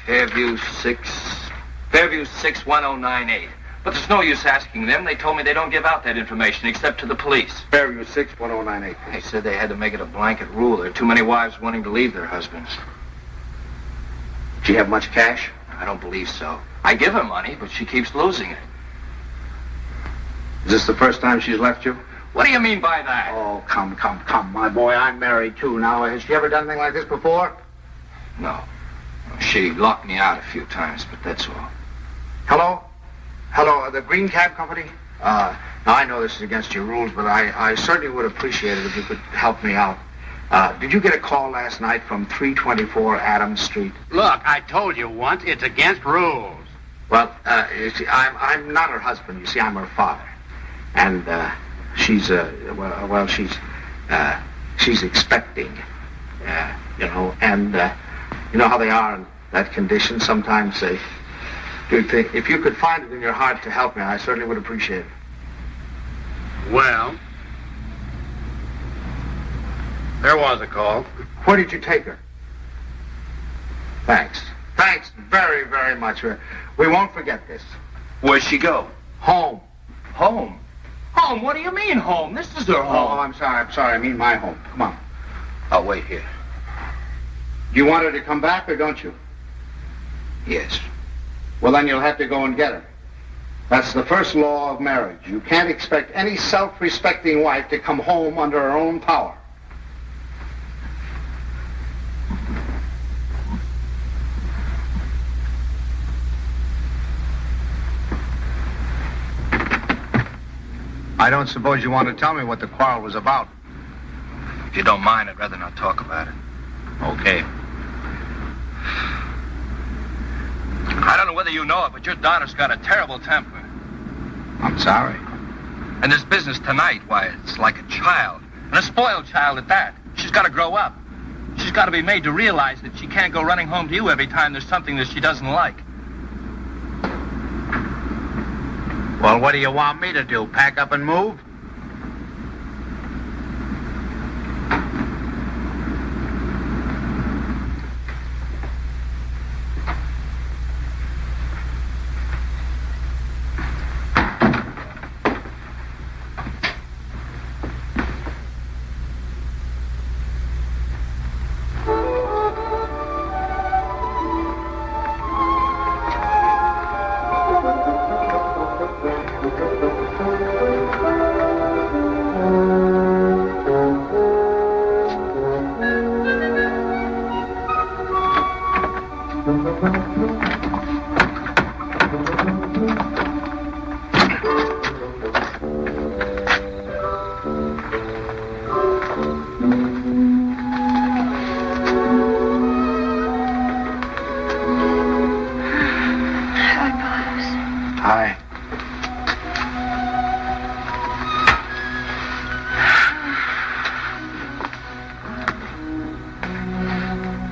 Fairview 61098. But there's no use asking them. They told me they don't give out that information except to the police. Fairview 61098. They said they had to make it a blanket rule. There are too many wives wanting to leave their husbands. Did she have much cash? I don't believe so. I give her money, but she keeps losing it. Is this the first time she's left you? What do you mean by that? Oh, come, my boy. I'm married, too. Now, has she ever done anything like this before? No. She locked me out a few times, but that's all. Hello, the Green Cab Company? Now, I know this is against your rules, but I certainly would appreciate it if you could help me out. Did you get a call last night from 324 Adams Street? Look, I told you once, it's against rules. Well, you see, I'm not her husband. You see, I'm her father. And she's expecting, and you know how they are in that condition. Sometimes they do think. If you could find it in your heart to help me, I certainly would appreciate it. Well, there was a call. Where did you take her? Thanks. Thanks very, very much. We won't forget this. Where'd she go? Home. Home? Home? What do you mean home? This is her home. Oh, I'm sorry. I mean my home. Come on. I'll wait here. You want her to come back or don't you? Yes. Well, then you'll have to go and get her. That's the first law of marriage. You can't expect any self-respecting wife to come home under her own power. I don't suppose you want to tell me what the quarrel was about. If you don't mind, I'd rather not talk about it. Okay. I don't know whether you know it, but your daughter's got a terrible temper. I'm sorry. And this business tonight, why, it's like a child. And a spoiled child at that. She's got to grow up. She's got to be made to realize that she can't go running home to you every time there's something that she doesn't like. Well, what do you want me to do? Pack up and move?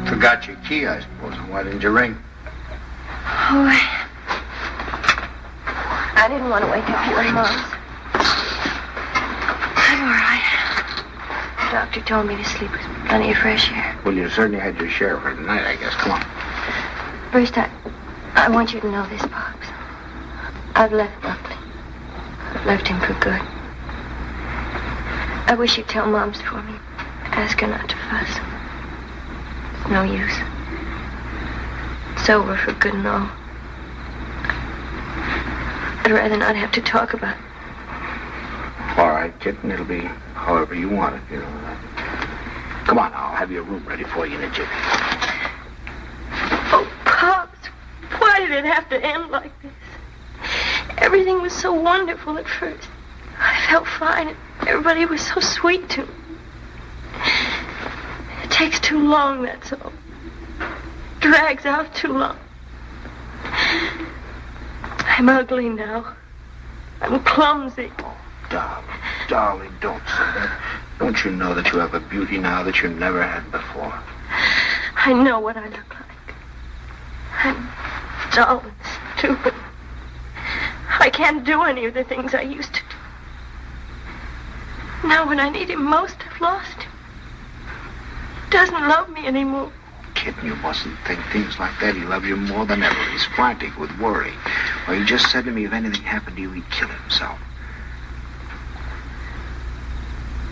Forgot your key, I suppose. Why didn't you ring? Oh, I didn't want to wake up you and Mom's. I'm all right. The doctor told me to sleep with plenty of fresh air. Well, you certainly had your share for tonight, I guess. Come on. First, I want you to know this, Pops. I've left Buckley. I've left him for good. I wish you'd tell Mom's for me. Ask her not to fuss. It's no use. It's over for good and all. I'd rather not have to talk about it. All right, kitten. It'll be however you want it, you know. Come on, I'll have your room ready for you in a jiffy. Oh, Pops, why did it have to end like this? Everything was so wonderful at first. I felt fine, and everybody was so sweet to me. It takes too long, that's all. Drags out too long. I'm ugly now. I'm clumsy. Oh, darling, don't say that. Don't you know that you have a beauty now that you never had before? I know what I look like. I'm dull and stupid. I can't do any of the things I used to do. Now when I need him most, I've lost him. He doesn't love me anymore. Kitten, you mustn't think things like that. He loves you more than ever. He's frantic with worry. Well, he just said to me if anything happened to you, he'd kill himself.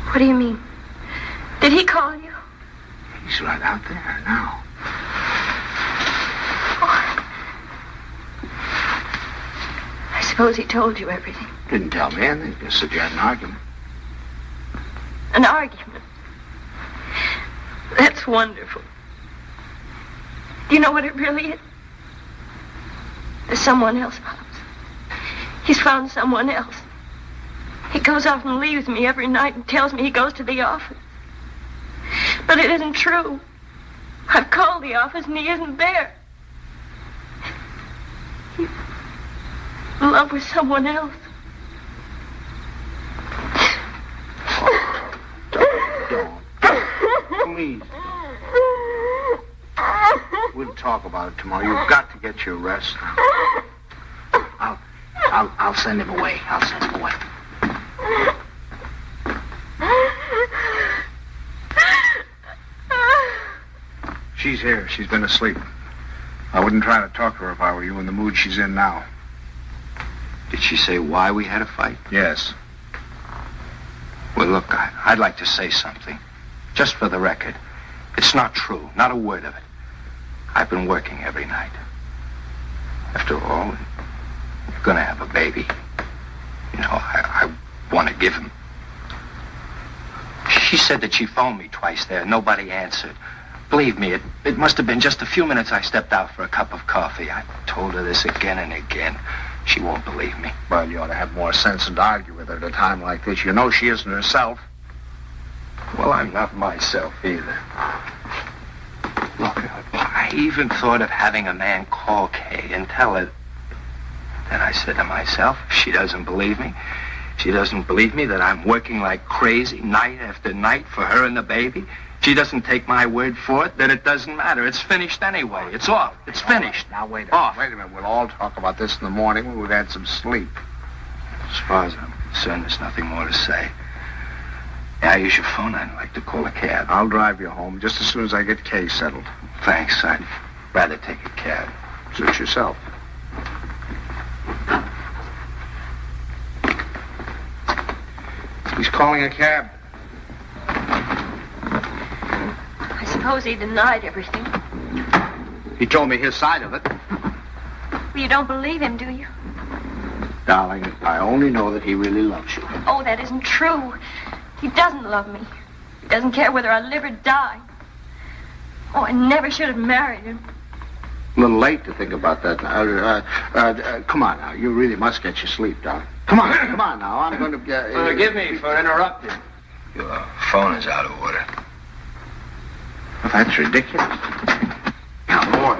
What do you mean? Did he call you? He's right out there now. I suppose he told you everything. Didn't tell me anything. Just said you had an argument. An argument? That's wonderful. Do you know what it really is? There's someone else, Pops. He's found someone else. He goes off and leaves me every night and tells me he goes to the office. But it isn't true. I've called the office and he isn't there. He's in love with someone else. Don't. Please. We'll talk about it tomorrow. You've got to get your rest now. I'll send him away. I'll send him away. She's here. She's been asleep. I wouldn't try to talk to her if I were you in the mood she's in now. Did she say why we had a fight? Yes. Well, look, I'd like to say something. Just for the record. It's not true. Not a word of it. I've been working every night. After all, you're going to have a baby. You know, I want to give him. She said that she phoned me twice there. Nobody answered. Believe me, it must have been just a few minutes I stepped out for a cup of coffee. I told her this again and again. She won't believe me. Well, you ought to have more sense than to argue with her at a time like this. You know she isn't herself. Well, I'm not myself either. Look, I even thought of having a man call Kay and tell her. Then I said to myself, if she doesn't believe me, she doesn't believe me that I'm working like crazy night after night for her and the baby. She doesn't take my word for it, then it doesn't matter. It's finished anyway. It's off. It's finished. Now, wait a minute. We'll all talk about this in the morning when we've had some sleep. As far as I'm concerned, there's nothing more to say. Yeah, I use your phone. I'd like to call a cab. I'll drive you home just as soon as I get Kay settled. Thanks. I'd rather take a cab. Suit yourself. He's calling a cab. I suppose he denied everything. He told me his side of it. Well, you don't believe him, do you? Darling, I only know that he really loves you. Oh, that isn't true. He doesn't love me. He doesn't care whether I live or die. Oh, I never should have married him. A little late to think about that now. Come on now. You really must get your sleep, darling. Come on now. I'm going to... Forgive me for interrupting. Your phone is out of order. Well, that's ridiculous. Now, more.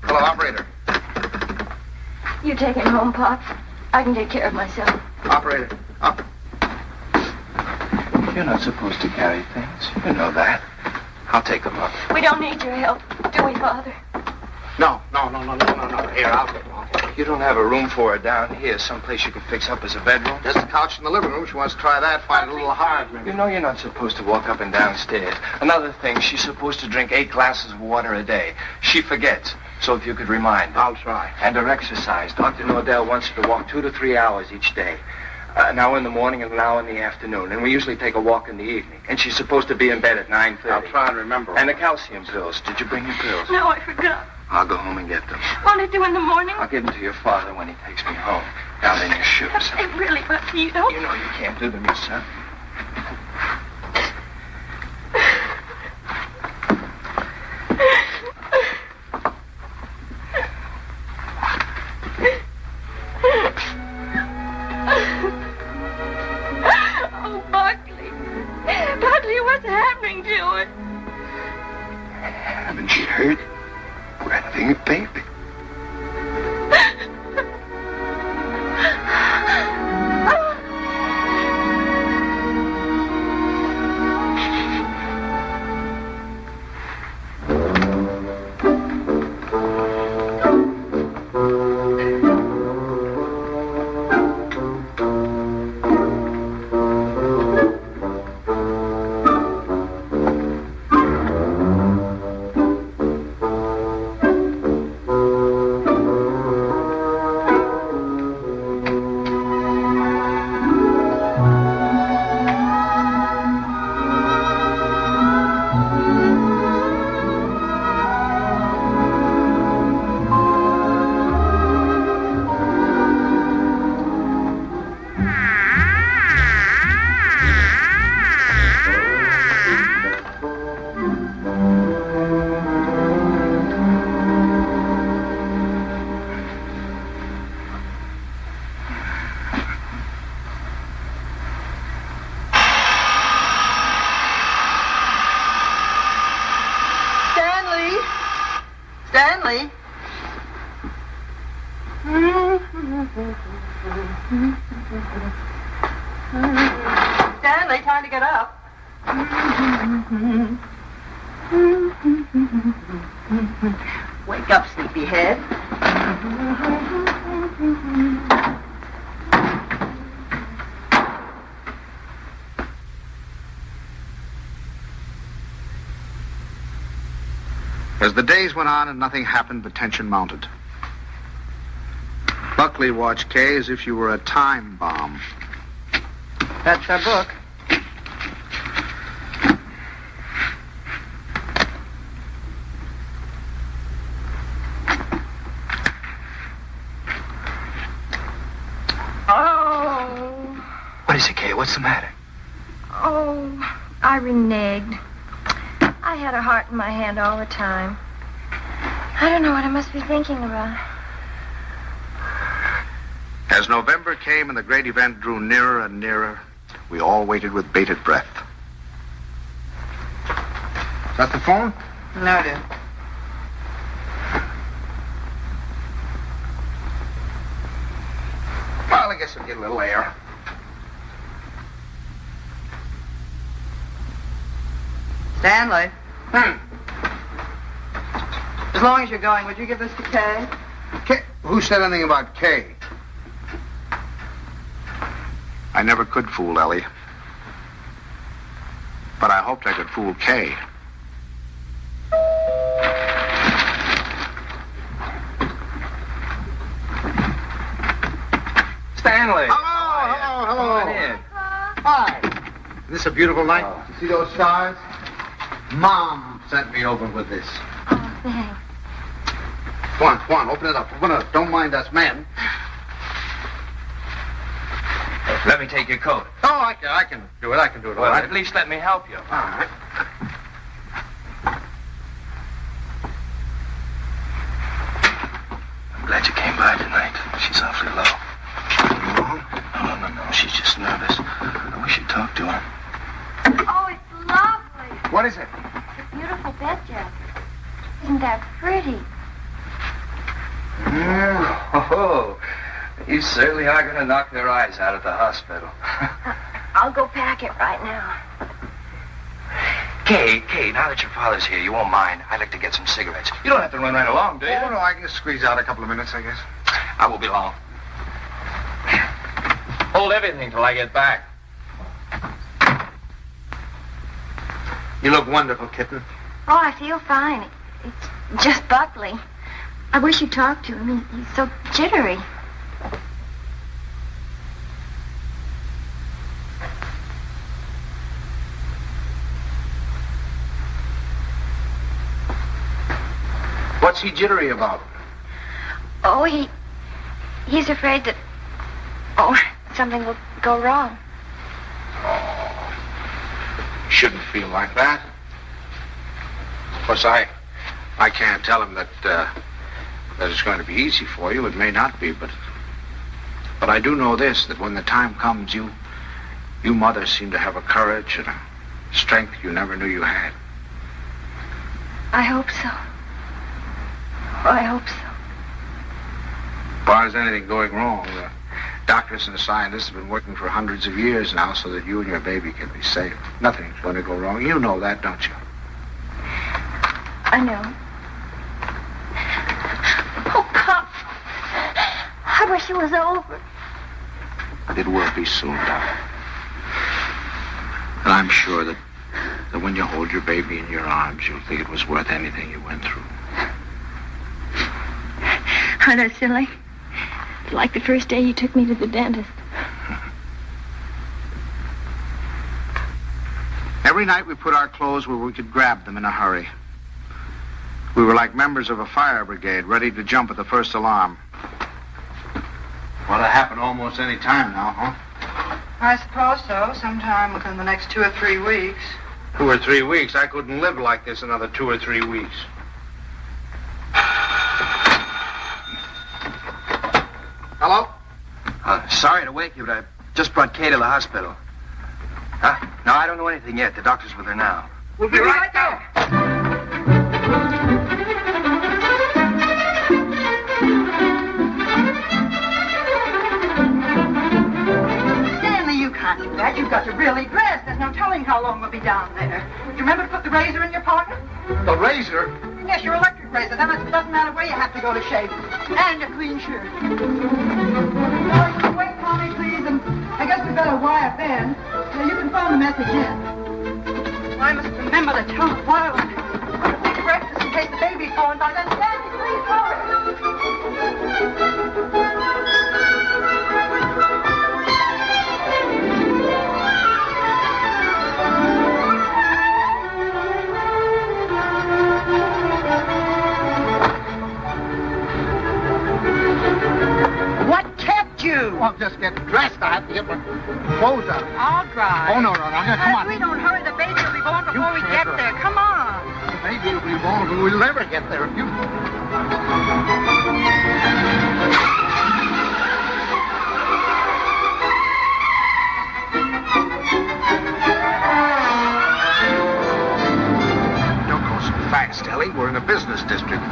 Hello, operator. You take him home, Pop. I can take care of myself. Operator, up. You're not supposed to carry things. You know that. I'll take them up. We don't need your help, do we, Father? No. Here, I'll get one. You don't have a room for her down here, someplace you can fix up as a bedroom? There's a couch in the living room. She wants to try that. Find it a little hard, maybe. You know you're not supposed to walk up and down stairs. Another thing, she's supposed to drink 8 glasses of water a day. She forgets. So if you could remind her. I'll try. And her exercise. Dr. Nordell wants her to walk 2 to 3 hours each day. An hour in the morning and an hour in the afternoon. And we usually take a walk in the evening. And she's supposed to be in bed at 9:30. I'll try and remember. And the calcium pills. Did you bring your pills? No, I forgot. I'll go home and get them. Won't I do in the morning? I'll give them to your father when he takes me home. Down in your shoes. It really, but you don't. You know you can't do them yourself. Oh, Buckley. Buckley, what's happening to it? Haven't you heard? We're having a baby. Stanley. Stanley, time to get up. Wake up, sleepyhead. As the days went on and nothing happened, the tension mounted. Buckley watched Kay as if she were a time bomb. That's our book. Oh. What is it, Kay? What's the matter? Oh, I reneged. I had a heart in my hand all the time. I don't know what I must be thinking about. As November came and the great event drew nearer and nearer, we all waited with bated breath. Is that the phone? No, dear. Well, I guess I'll get a little air. Stanley. As long as you're going, would you give this to Kay? Kay? Who said anything about Kay? I never could fool Ellie. But I hoped I could fool Kay. Stanley! Hello. Come on in. Hi. Isn't this a beautiful night? See those stars? Mom sent me over with this. Oh, thanks. Come on, open it up. Don't mind us men. Let me take your coat. Oh, I can do it. I can do it all Well, right. at least let me help you. All right. I'm glad you came by tonight. She's awfully low. You wrong? No. She's just nervous. I wish you'd talk to her. Oh, it's lovely. What is it? It's a beautiful bed jacket. Isn't that pretty? Oh, you certainly are going to knock their eyes out at the hospital. I'll go pack it right now. Kay, now that your father's here, you won't mind. I'd like to get some cigarettes. You don't have to run right along, do you? Oh, no, I can just squeeze out a couple of minutes, I guess. I won't be long. Hold everything till I get back. You look wonderful, kitten. Oh, I feel fine. It's just Buckley. I wish you'd talk to him. He's so jittery. What's he jittery about? Oh, he's afraid that, something will go wrong. Oh, shouldn't feel like that. Of course, I can't tell him that it's going to be easy for you. It may not be, but I do know this, that when the time comes, you mothers seem to have a courage and a strength you never knew you had. I hope so. Oh, I hope so. As far as anything going wrong, the doctors and the scientists have been working for hundreds of years now so that you and your baby can be safe. Nothing's going to go wrong. You know that, don't you? I know. Oh, Pop. I wish it was over. It will be soon, darling. And I'm sure that when you hold your baby in your arms, you'll think it was worth anything you went through. Oh, that's silly. It's like the first day you took me to the dentist. Every night we put our clothes where we could grab them in a hurry. We were like members of a fire brigade, ready to jump at the first alarm. What'll happen almost any time now, huh? I suppose so. Sometime within the next 2 or 3 weeks. 2 or 3 weeks? I couldn't live like this another 2 or 3 weeks. Hello? Sorry to wake you, but I just brought Kay to the hospital. Huh? No, I don't know anything yet. The doctor's with her now. We'll be right there. really dressed. There's no telling how long we'll be down there. Do you remember to put the razor in your pocket? The razor? Yes, your electric razor. That doesn't matter where you have to go to shave. And a clean shirt. Wait, Tommy, please. And I guess we better wire Ben. So you can phone the message in. I must remember to tell the whirlwind. Put a big breakfast in case the baby's born by then. Stanley, please hurry. Well, just get dressed. I have to get my clothes on. I'll drive. Oh, no. Come on. If we don't hurry, the baby will be born before we get there. Come on. The baby will be born, but we'll never get there if you... Don't go so fast, Ellie. We're in a business district.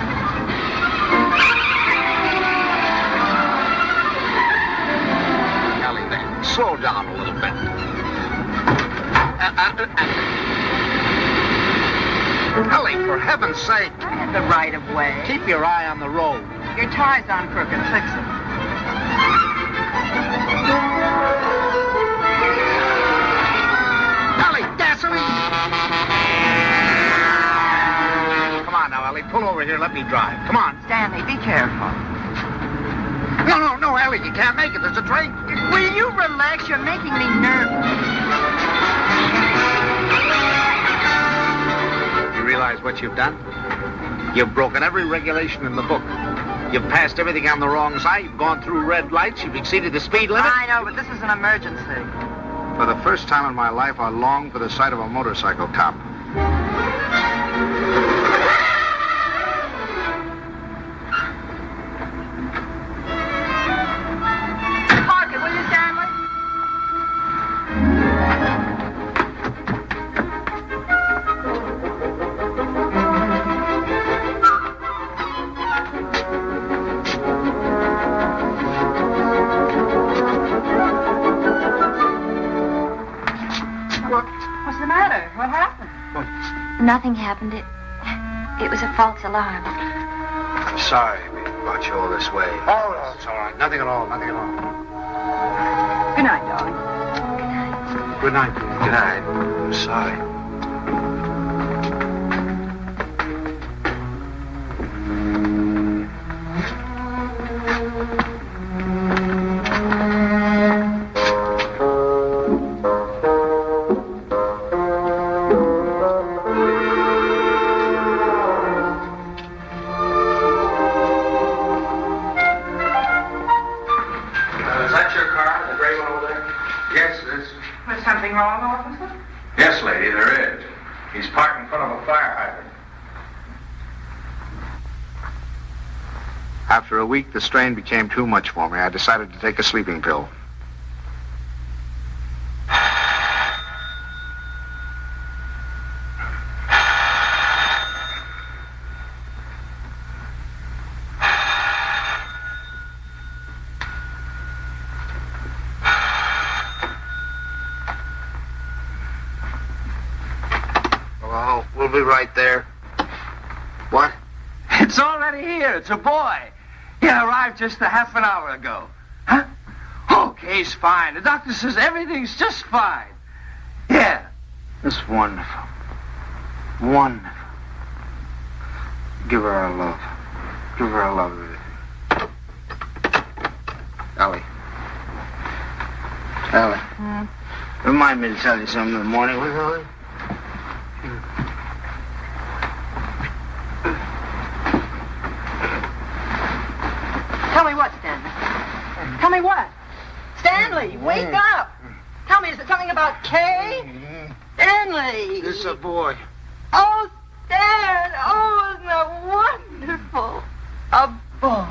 Slow down a little bit. Ellie, for heaven's sake. I had the right of way. Keep your eye on the road. Your tie's on crooked. Fix it. Ellie, gasoline! Come on now, Ellie. Pull over here. Let me drive. Come on. Stanley, be careful. No, Ellie, you can't make it. There's a train. Will you relax? You're making me nervous. You realize what you've done? You've broken every regulation in the book. You've passed everything on the wrong side. You've gone through red lights. You've exceeded the speed limit. I know, but this is an emergency. For the first time in my life, I long for the sight of a motorcycle cop. Nothing happened. It was a false alarm. I'm sorry we brought you all this way. Oh, no, it's all right. Nothing at all. Good night, darling. Good night, dear. Good night. I'm sorry. Yes, lady, there is. He's parked in front of a fire hydrant. After a week, the strain became too much for me. I decided to take a sleeping pill. We'll be right there. What? It's already here. It's a boy. He arrived just a half an hour ago. Huh? Okay, he's fine. The doctor says everything's just fine. Yeah. It's wonderful. Wonderful. Give her our love. Give her our love. Ellie. Remind me to tell you something in the morning, will you, Ellie? Tell me what, Stanley? Tell me what? Stanley, wake up! Tell me, is it something about Kay? Stanley! This is a boy. Oh, Stan! Oh, isn't that wonderful? A boy.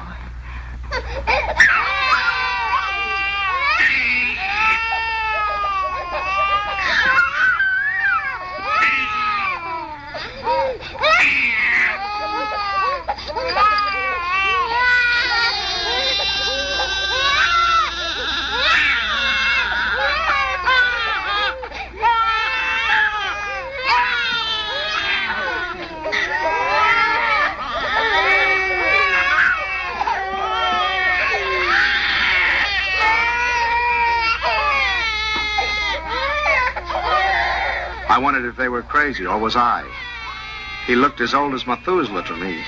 I wondered if they were crazy, or was I? He looked as old as Methuselah to me.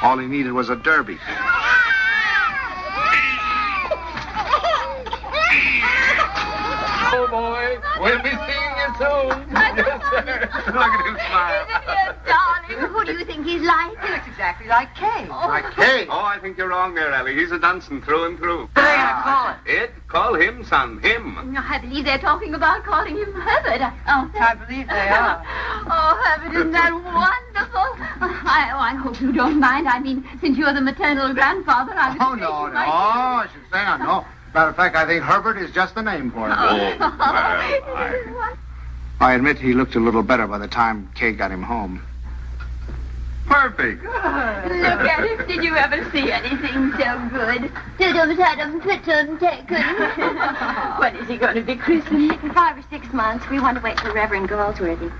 All he needed was a derby. Oh, boy. We'll be seeing you soon. Yes, sir. Look at him smile. Darling, who do you think he's like? He looks exactly like Kay. Like Kay. Oh, I think you're wrong there, Ellie. He's a Dunson through and through. What are they going to call it? Ed, call him, son. Him. I believe they're talking about calling him Herbert. I believe they are. Oh, Herbert, isn't that wonderful? I hope you don't mind. I mean, since you're the maternal grandfather, I was Oh, no, no. I should say no. Matter of fact, I think Herbert is just the name for him. I admit he looked a little better by the time Kay got him home. Perfect. Look at him. Did you ever see anything so good? When is he going to be christened? In 5 or 6 months. We want to wait for Reverend Galsworthy.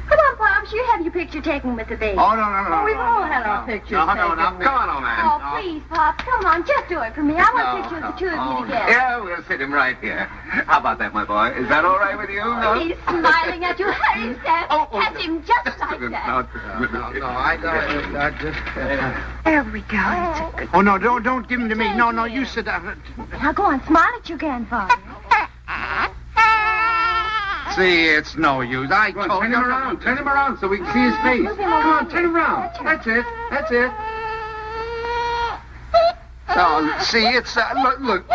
Come on, Pops. You have your picture taken with the baby. Oh, no. We've all had our pictures No, taken. come on, old man. Oh, please, Pops. Come on. Just do it for me. I want a picture of the two of you together. Yeah, we'll sit him right here. How about that, my boy? Is that all right with you? No? He's smiling at you. Hurry, Sam. Pat him just like that. No, I just... There we go. That's a good... Oh, no, don't give him to me. No, you sit down. Now go on. Smile at your grandfather. See, it's no use. I Go on, told turn you. him around. Turn him around so we can see his face. Come on, turn him around. That's it. No, see, it's... look.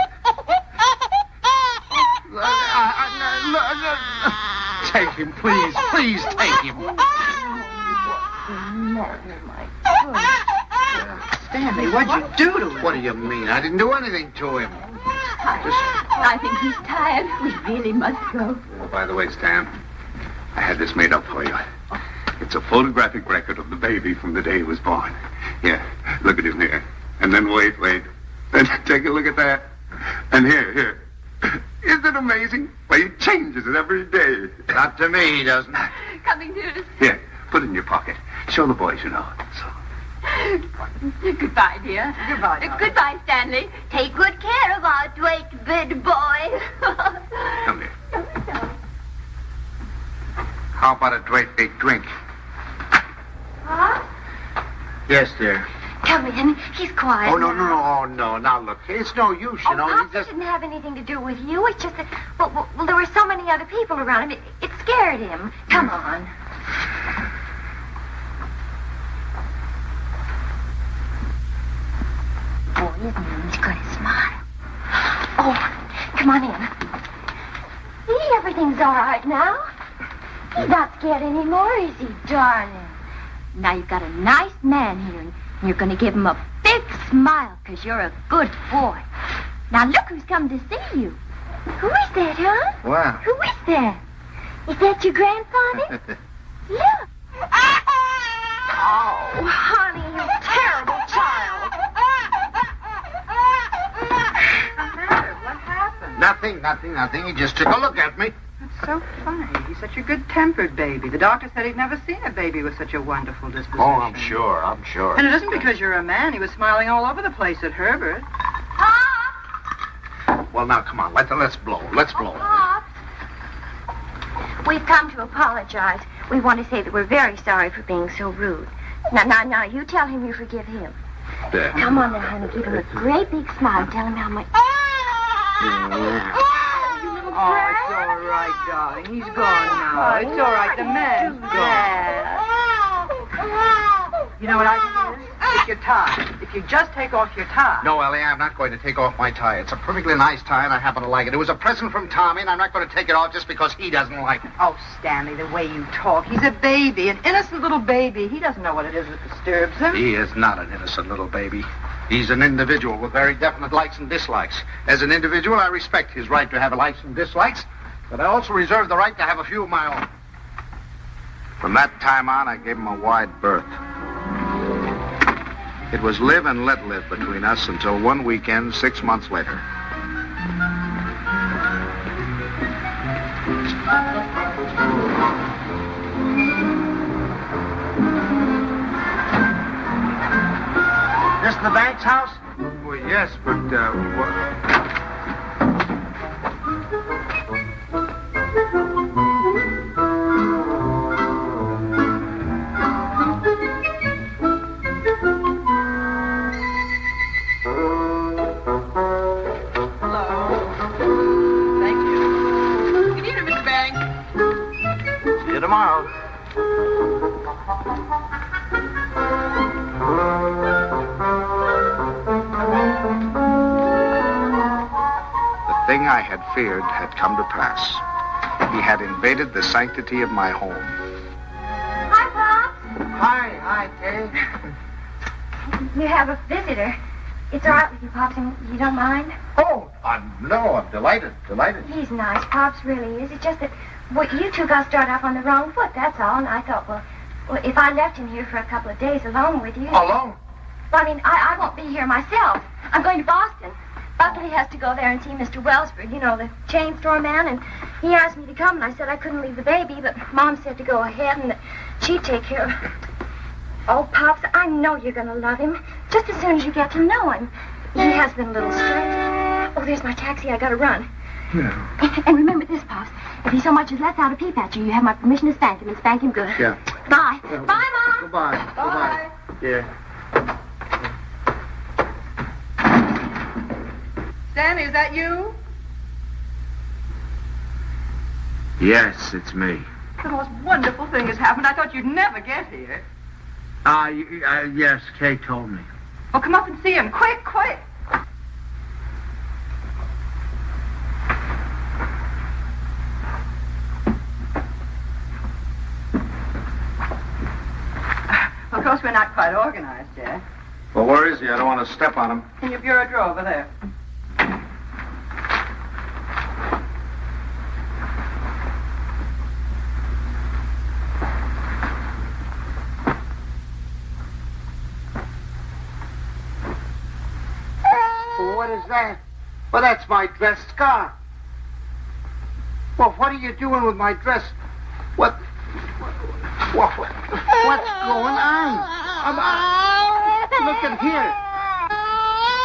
Take him, please. Please take him. Stanley, what'd you do to him? What do you mean? I didn't do anything to him. I think he's tired. We really must go. Oh, by the way, Stan, I had this made up for you. It's a photographic record of the baby from the day he was born. Here, look at him here. And then wait. And take a look at that. And here. Isn't it amazing? Well, he changes it every day. Not to me, he doesn't. Coming to us. Here, put it in your pocket. Show the boys you know it. So. Goodbye, dear. Goodbye, darling. Goodbye, Stanley. Take good care of our Drake big boy. Come here. How about a great big drink? Huh? Yes, dear. Come in. He's quiet. Oh, no. Now, look, it's no use, you know. Pops, it didn't have anything to do with you. It's just that, well, there were so many other people around him. It scared him. Come on. Boy, isn't he? He's got his smile. Oh, come on in. See, everything's all right now. He's not scared anymore, is he, darling? Now you've got a nice man here, and you're going to give him a big smile because you're a good boy. Now look who's come to see you. Who is that, huh? Wow. Who is that? Is that your grandfather? Look. Oh, honey, you terrible child. What's the matter? What happened? Nothing. He just took a look at me. That's so funny. He's such a good-tempered baby. The doctor said he'd never seen a baby with such a wonderful disposition. Oh, I'm sure. And it isn't because you're a man. He was smiling all over the place at Herbert. Well, now, come on. Let's blow. Pops. We've come to apologize. We want to say that we're very sorry for being so rude. Now, you tell him you forgive him. There. Come on now, honey. Give him a great big smile. Tell him how much... Oh, it's all right, darling. He's gone now. It's all right. The man's gone. You know what I think it is? It's your tie. If you just take off your tie. No, Ellie, I'm not going to take off my tie. It's a perfectly nice tie, and I happen to like it. It was a present from Tommy, and I'm not going to take it off just because he doesn't like it. Oh, Stanley, the way you talk. He's a baby, an innocent little baby. He doesn't know what it is that disturbs him. He is not an innocent little baby. He's an individual with very definite likes and dislikes. As an individual, I respect his right to have likes and dislikes, but I also reserve the right to have a few of my own. From that time on, I gave him a wide berth. It was live and let live between us until one weekend 6 months later. This the Banks house? Well, yes, but, tomorrow. The thing I had feared had come to pass. He had invaded the sanctity of my home. Hi, Pops. Hi, Kay. You have a visitor. It's all right with you, Pops, and you don't mind? Oh, no, I'm delighted. He's nice, Pops really is. It's just that you two got started off on the wrong foot, that's all. And I thought, well, if I left him here for a couple of days alone with you... Alone? Well, I mean, I won't be here myself. I'm going to Boston. Buckley has to go there and see Mr. Wellsford, you know, the chain store man, and he asked me to come, and I said I couldn't leave the baby, but Mom said to go ahead and that she'd take care of it. Oh, Pops, I know you're going to love him, just as soon as you get to know him. He has been a little strange. Oh, there's my taxi. I got to run. Yeah. And remember this, Pops. If he so much as lets out a peep at you, you have my permission to spank him, and spank him good. Yeah. Bye. Bye, Mom. Goodbye. Bye. Yeah. Stanley, is that you? Yes, it's me. The most wonderful thing has happened. I thought you'd never get here. Yes, Kay told me. Well, come up and see him. Quick. Of course, we're not quite organized yet. Well, where is he? I don't want to step on him. In your bureau drawer over there. What is that? Well, that's my dress scarf. Well, what are you doing with my dress? What's going on? Look at here.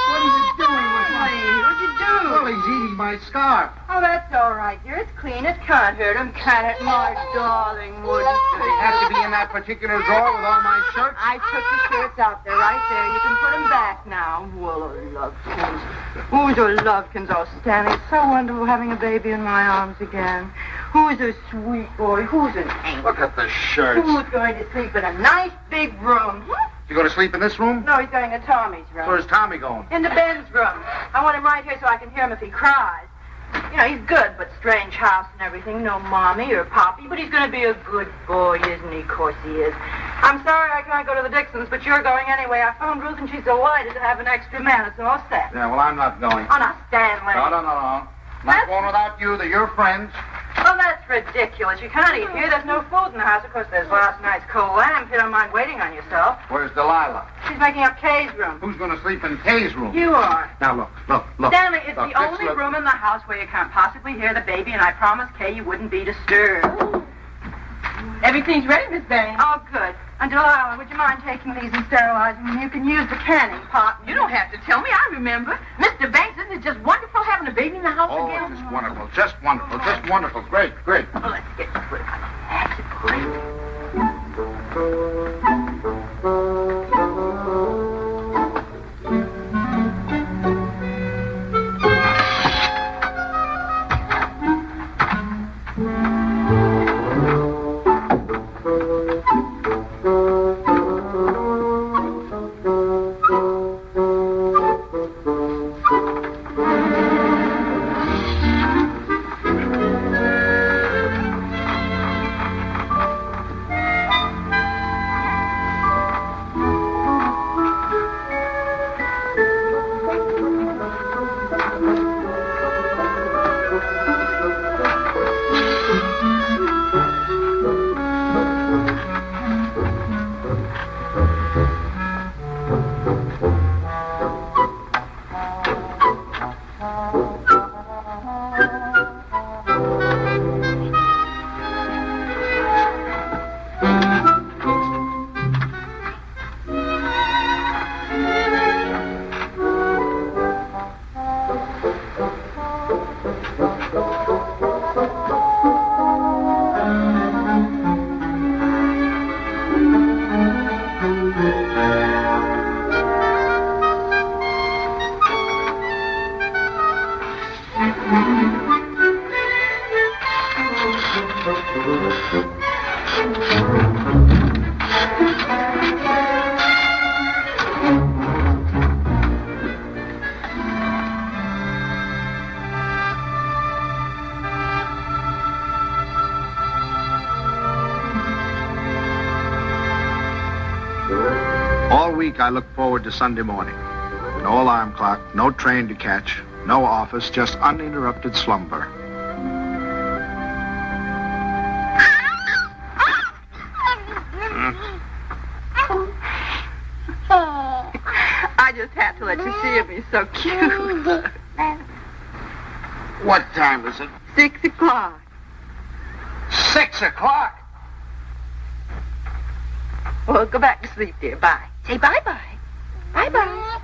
What are you doing with Hey, what'd you do? Well, he's eating my scarf. Oh, that's all right, dear. It's clean. It can't hurt him, can it, my darling? Wouldn't Does he have to be in that particular drawer with all my shirts? I took the shirts out there, right there. You can put them back now. Well, Lovekins. Oh, Lovekins. Oh, Stanley, it's so wonderful having a baby in my arms again. Who's a sweet boy? Who's an angel? Look at the shirts. Who's going to sleep in a nice big room? You going to sleep in this room? No, he's going to Tommy's room. Where's Tommy going? In the Ben's room. I want him right here so I can hear him if he cries. You know, he's good, but strange house and everything. No mommy or poppy, but he's going to be a good boy, isn't he? Of course he is. I'm sorry I can't go to the Dixons, but you're going anyway. I phoned Ruth, and she's delighted to have an extra man. It's all set. Yeah, well, I'm not going. Oh, now, Stanley. No. Not going without you. They're your friends. Oh, that's ridiculous. You can't eat here. There's no food in the house. Of course, there's last night's cold lamb. If you don't mind waiting on yourself. Where's Delilah? She's making up Kay's room. Who's going to sleep in Kay's room? You are. Now, look. Stanley, it's Look, the only look. room in the house where you can't possibly hear the baby, and I promised Kay you wouldn't be disturbed. Everything's ready, Miss Banks. Oh, good. And Delilah, would you mind taking these and sterilizing them? You can use the canning pot. You don't have to tell me. I remember. Mr. Banks, isn't it just wonderful having a baby in the house again? Just wonderful. Just wonderful. Great. Well, let's get to it. That's great. All week I look forward to Sunday morning. No alarm clock, no train to catch, no office, just uninterrupted slumber. I just had to let you see him. He's so cute. What time is it? 6 o'clock. 6 o'clock? Well, go back to sleep, dear. Bye. Say bye-bye. Bye-bye.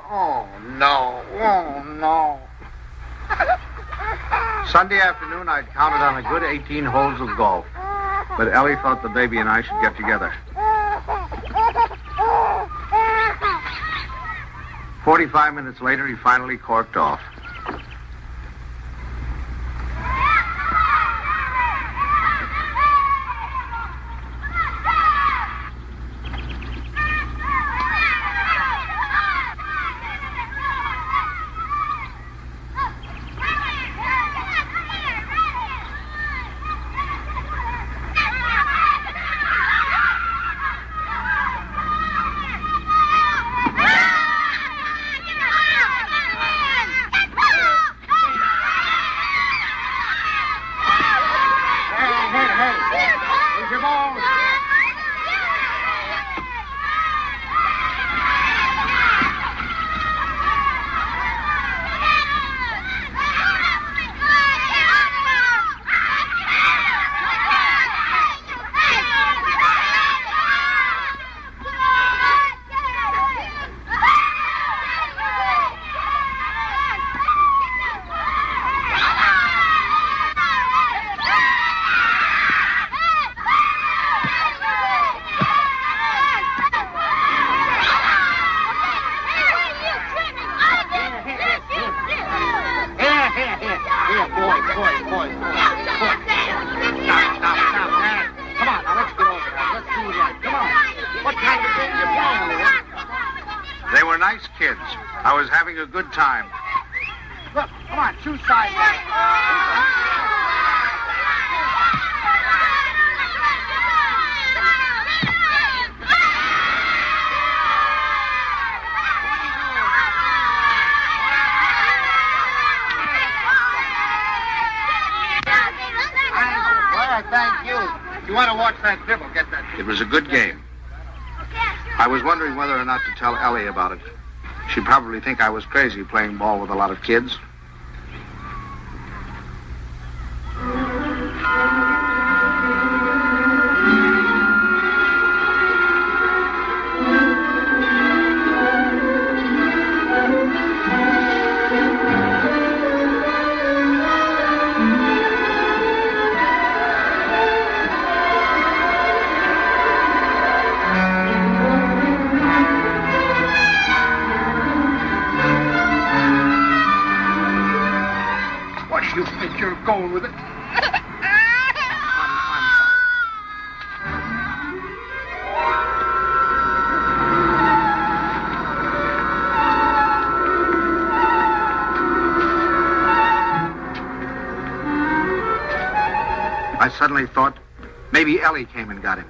Oh, no. Oh, no. Sunday afternoon, I'd counted on a good 18 holes of golf. But Ellie thought the baby and I should get together. 45 minutes later, he finally corked off. They were nice kids. I was having a good time. Look, come on, choose sides. Thank you. If you want to watch that dribble, get that. It was a good game. I was wondering whether or not to tell Ellie about it. She'd probably think I was crazy playing ball with a lot of kids. You think you're going with it? I suddenly thought maybe Ellie came and got him.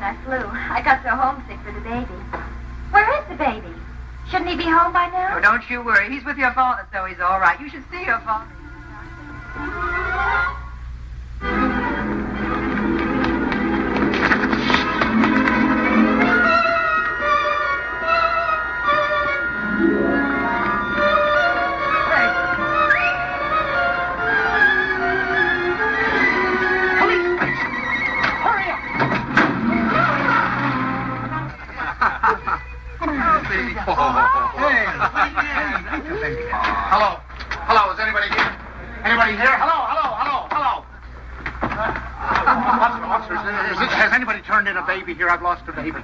I flew. I got so homesick for the baby. Where is the baby? Shouldn't he be home by now? Oh, don't you worry. He's with your father, so he's all right. You should see your father. Hello. Hello, is anybody here? Anybody here? Hello. Officers, has anybody turned in a baby here? I've lost a baby.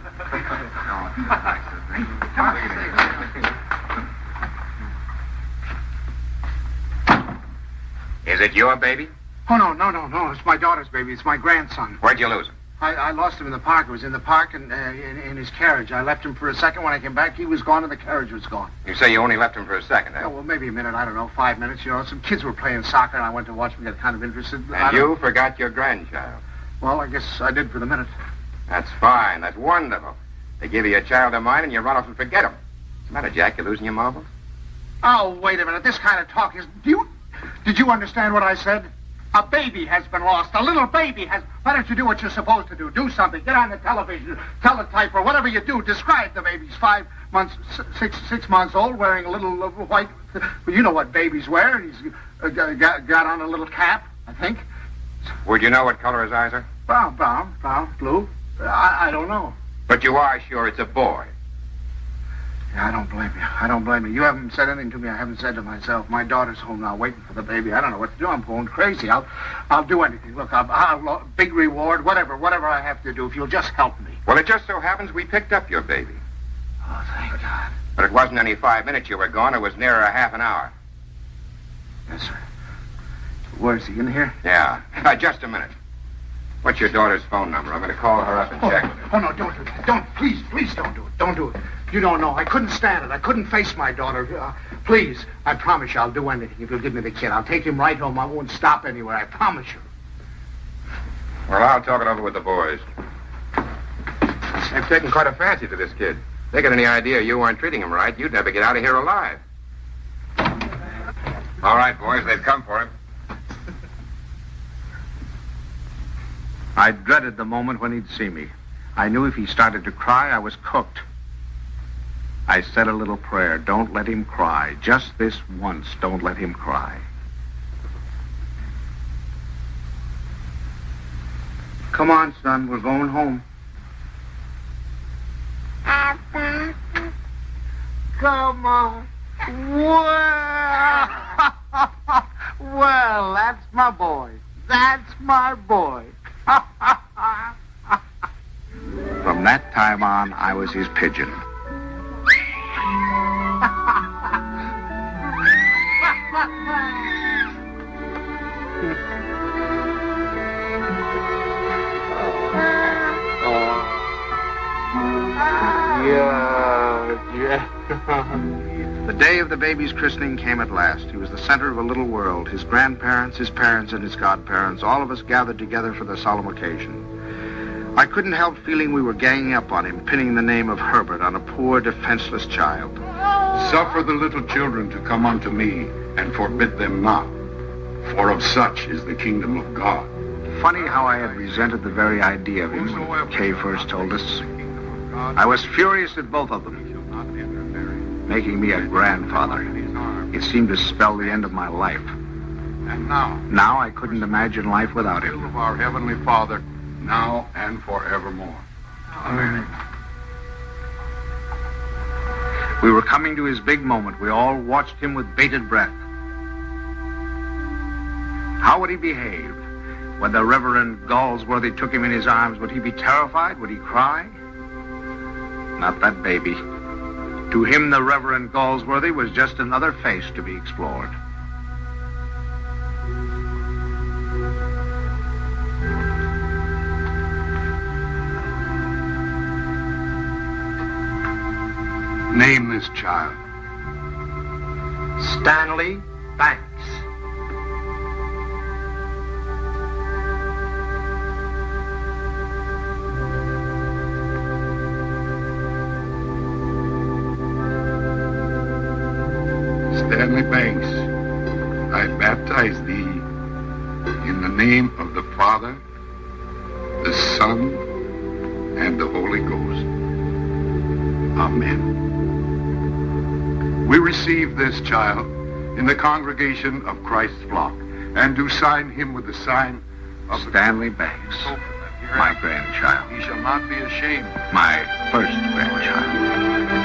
Is it your baby? Oh, no. It's my daughter's baby. It's my grandson. Where'd you lose him? I lost him in the park. I was in the park and in his carriage. I left him for a second. When I came back, he was gone and the carriage was gone. You say you only left him for a second, huh? Oh, well, maybe a minute. I don't know, 5 minutes. You know, some kids were playing soccer and I went to watch them, get kind of interested. And you forgot your grandchild. Well, I guess I did for the minute. That's fine. That's wonderful. They give you a child of mine and you run off and forget him. What's the matter, Jack? You losing your marbles? Oh, wait a minute. This kind of talk is... Did you understand what I said? A baby has been lost. A little baby has... Why don't you do what you're supposed to do? Do something. Get on the television, teletype, or whatever you do. Describe the baby. He's 5 months, 6 months old, wearing a little white... Well, you know what babies wear. He's got on a little cap, I think. Would you know what color his eyes are? Brown, blue. I don't know. But you are sure it's a boy? Yeah, I don't blame you. You haven't said anything to me I haven't said to myself. My daughter's home now waiting for the baby. I don't know what to do. I'm going crazy. I'll do anything. Look, I'll big reward, whatever I have to do, if you'll just help me. Well, it just so happens we picked up your baby. Oh, thank God. But it wasn't any 5 minutes you were gone. It was nearer a half an hour. Yes, sir. Where's he, in here? Yeah. Just a minute. What's your daughter's phone number? I'm going to call her up and check with her. Oh, no, don't do that. Please don't do it. Don't do it. You don't know. I couldn't stand it. I couldn't face my daughter. Please, I promise you I'll do anything if you'll give me the kid. I'll take him right home. I won't stop anywhere. I promise you. Well, I'll talk it over with the boys. They've taken quite a fancy to this kid. If they got any idea you weren't treating him right, you'd never get out of here alive. All right, boys, they've come for him. I dreaded the moment when he'd see me. I knew if he started to cry, I was cooked. I said a little prayer. Don't let him cry. Just this once, don't let him cry. Come on, son. We're going home. Come on. Well, that's my boy. That's my boy. From that time on, I was his pigeon. The day of the baby's christening came at last. He was the center of a little world. His grandparents, his parents, and his godparents, all of us gathered together for the solemn occasion. I couldn't help feeling we were ganging up on him, pinning the name of Herbert on a poor, defenseless child. Suffer the little children to come unto me, and forbid them not, for of such is the kingdom of God. Funny how I had resented the very idea of him when Kay first told us. I was furious at both of them. Making me a grandfather. It seemed to spell the end of my life. And Now I couldn't imagine life without him. of our Heavenly Father, now and forevermore. Amen. We were coming to his big moment. We all watched him with bated breath. How would he behave? When the Reverend Galsworthy took him in his arms, would he be terrified? Would he cry? Not that baby. To him, the Reverend Galsworthy was just another face to be explored. Name this child. Stanley Banks. Stanley Banks, I baptize thee in the name of the Father, the Son, and the Holy Ghost. Amen. We receive this child in the congregation of Christ's flock, and do sign him with the sign of Stanley Banks, my grandchild. He shall not be ashamed. My first grandchild.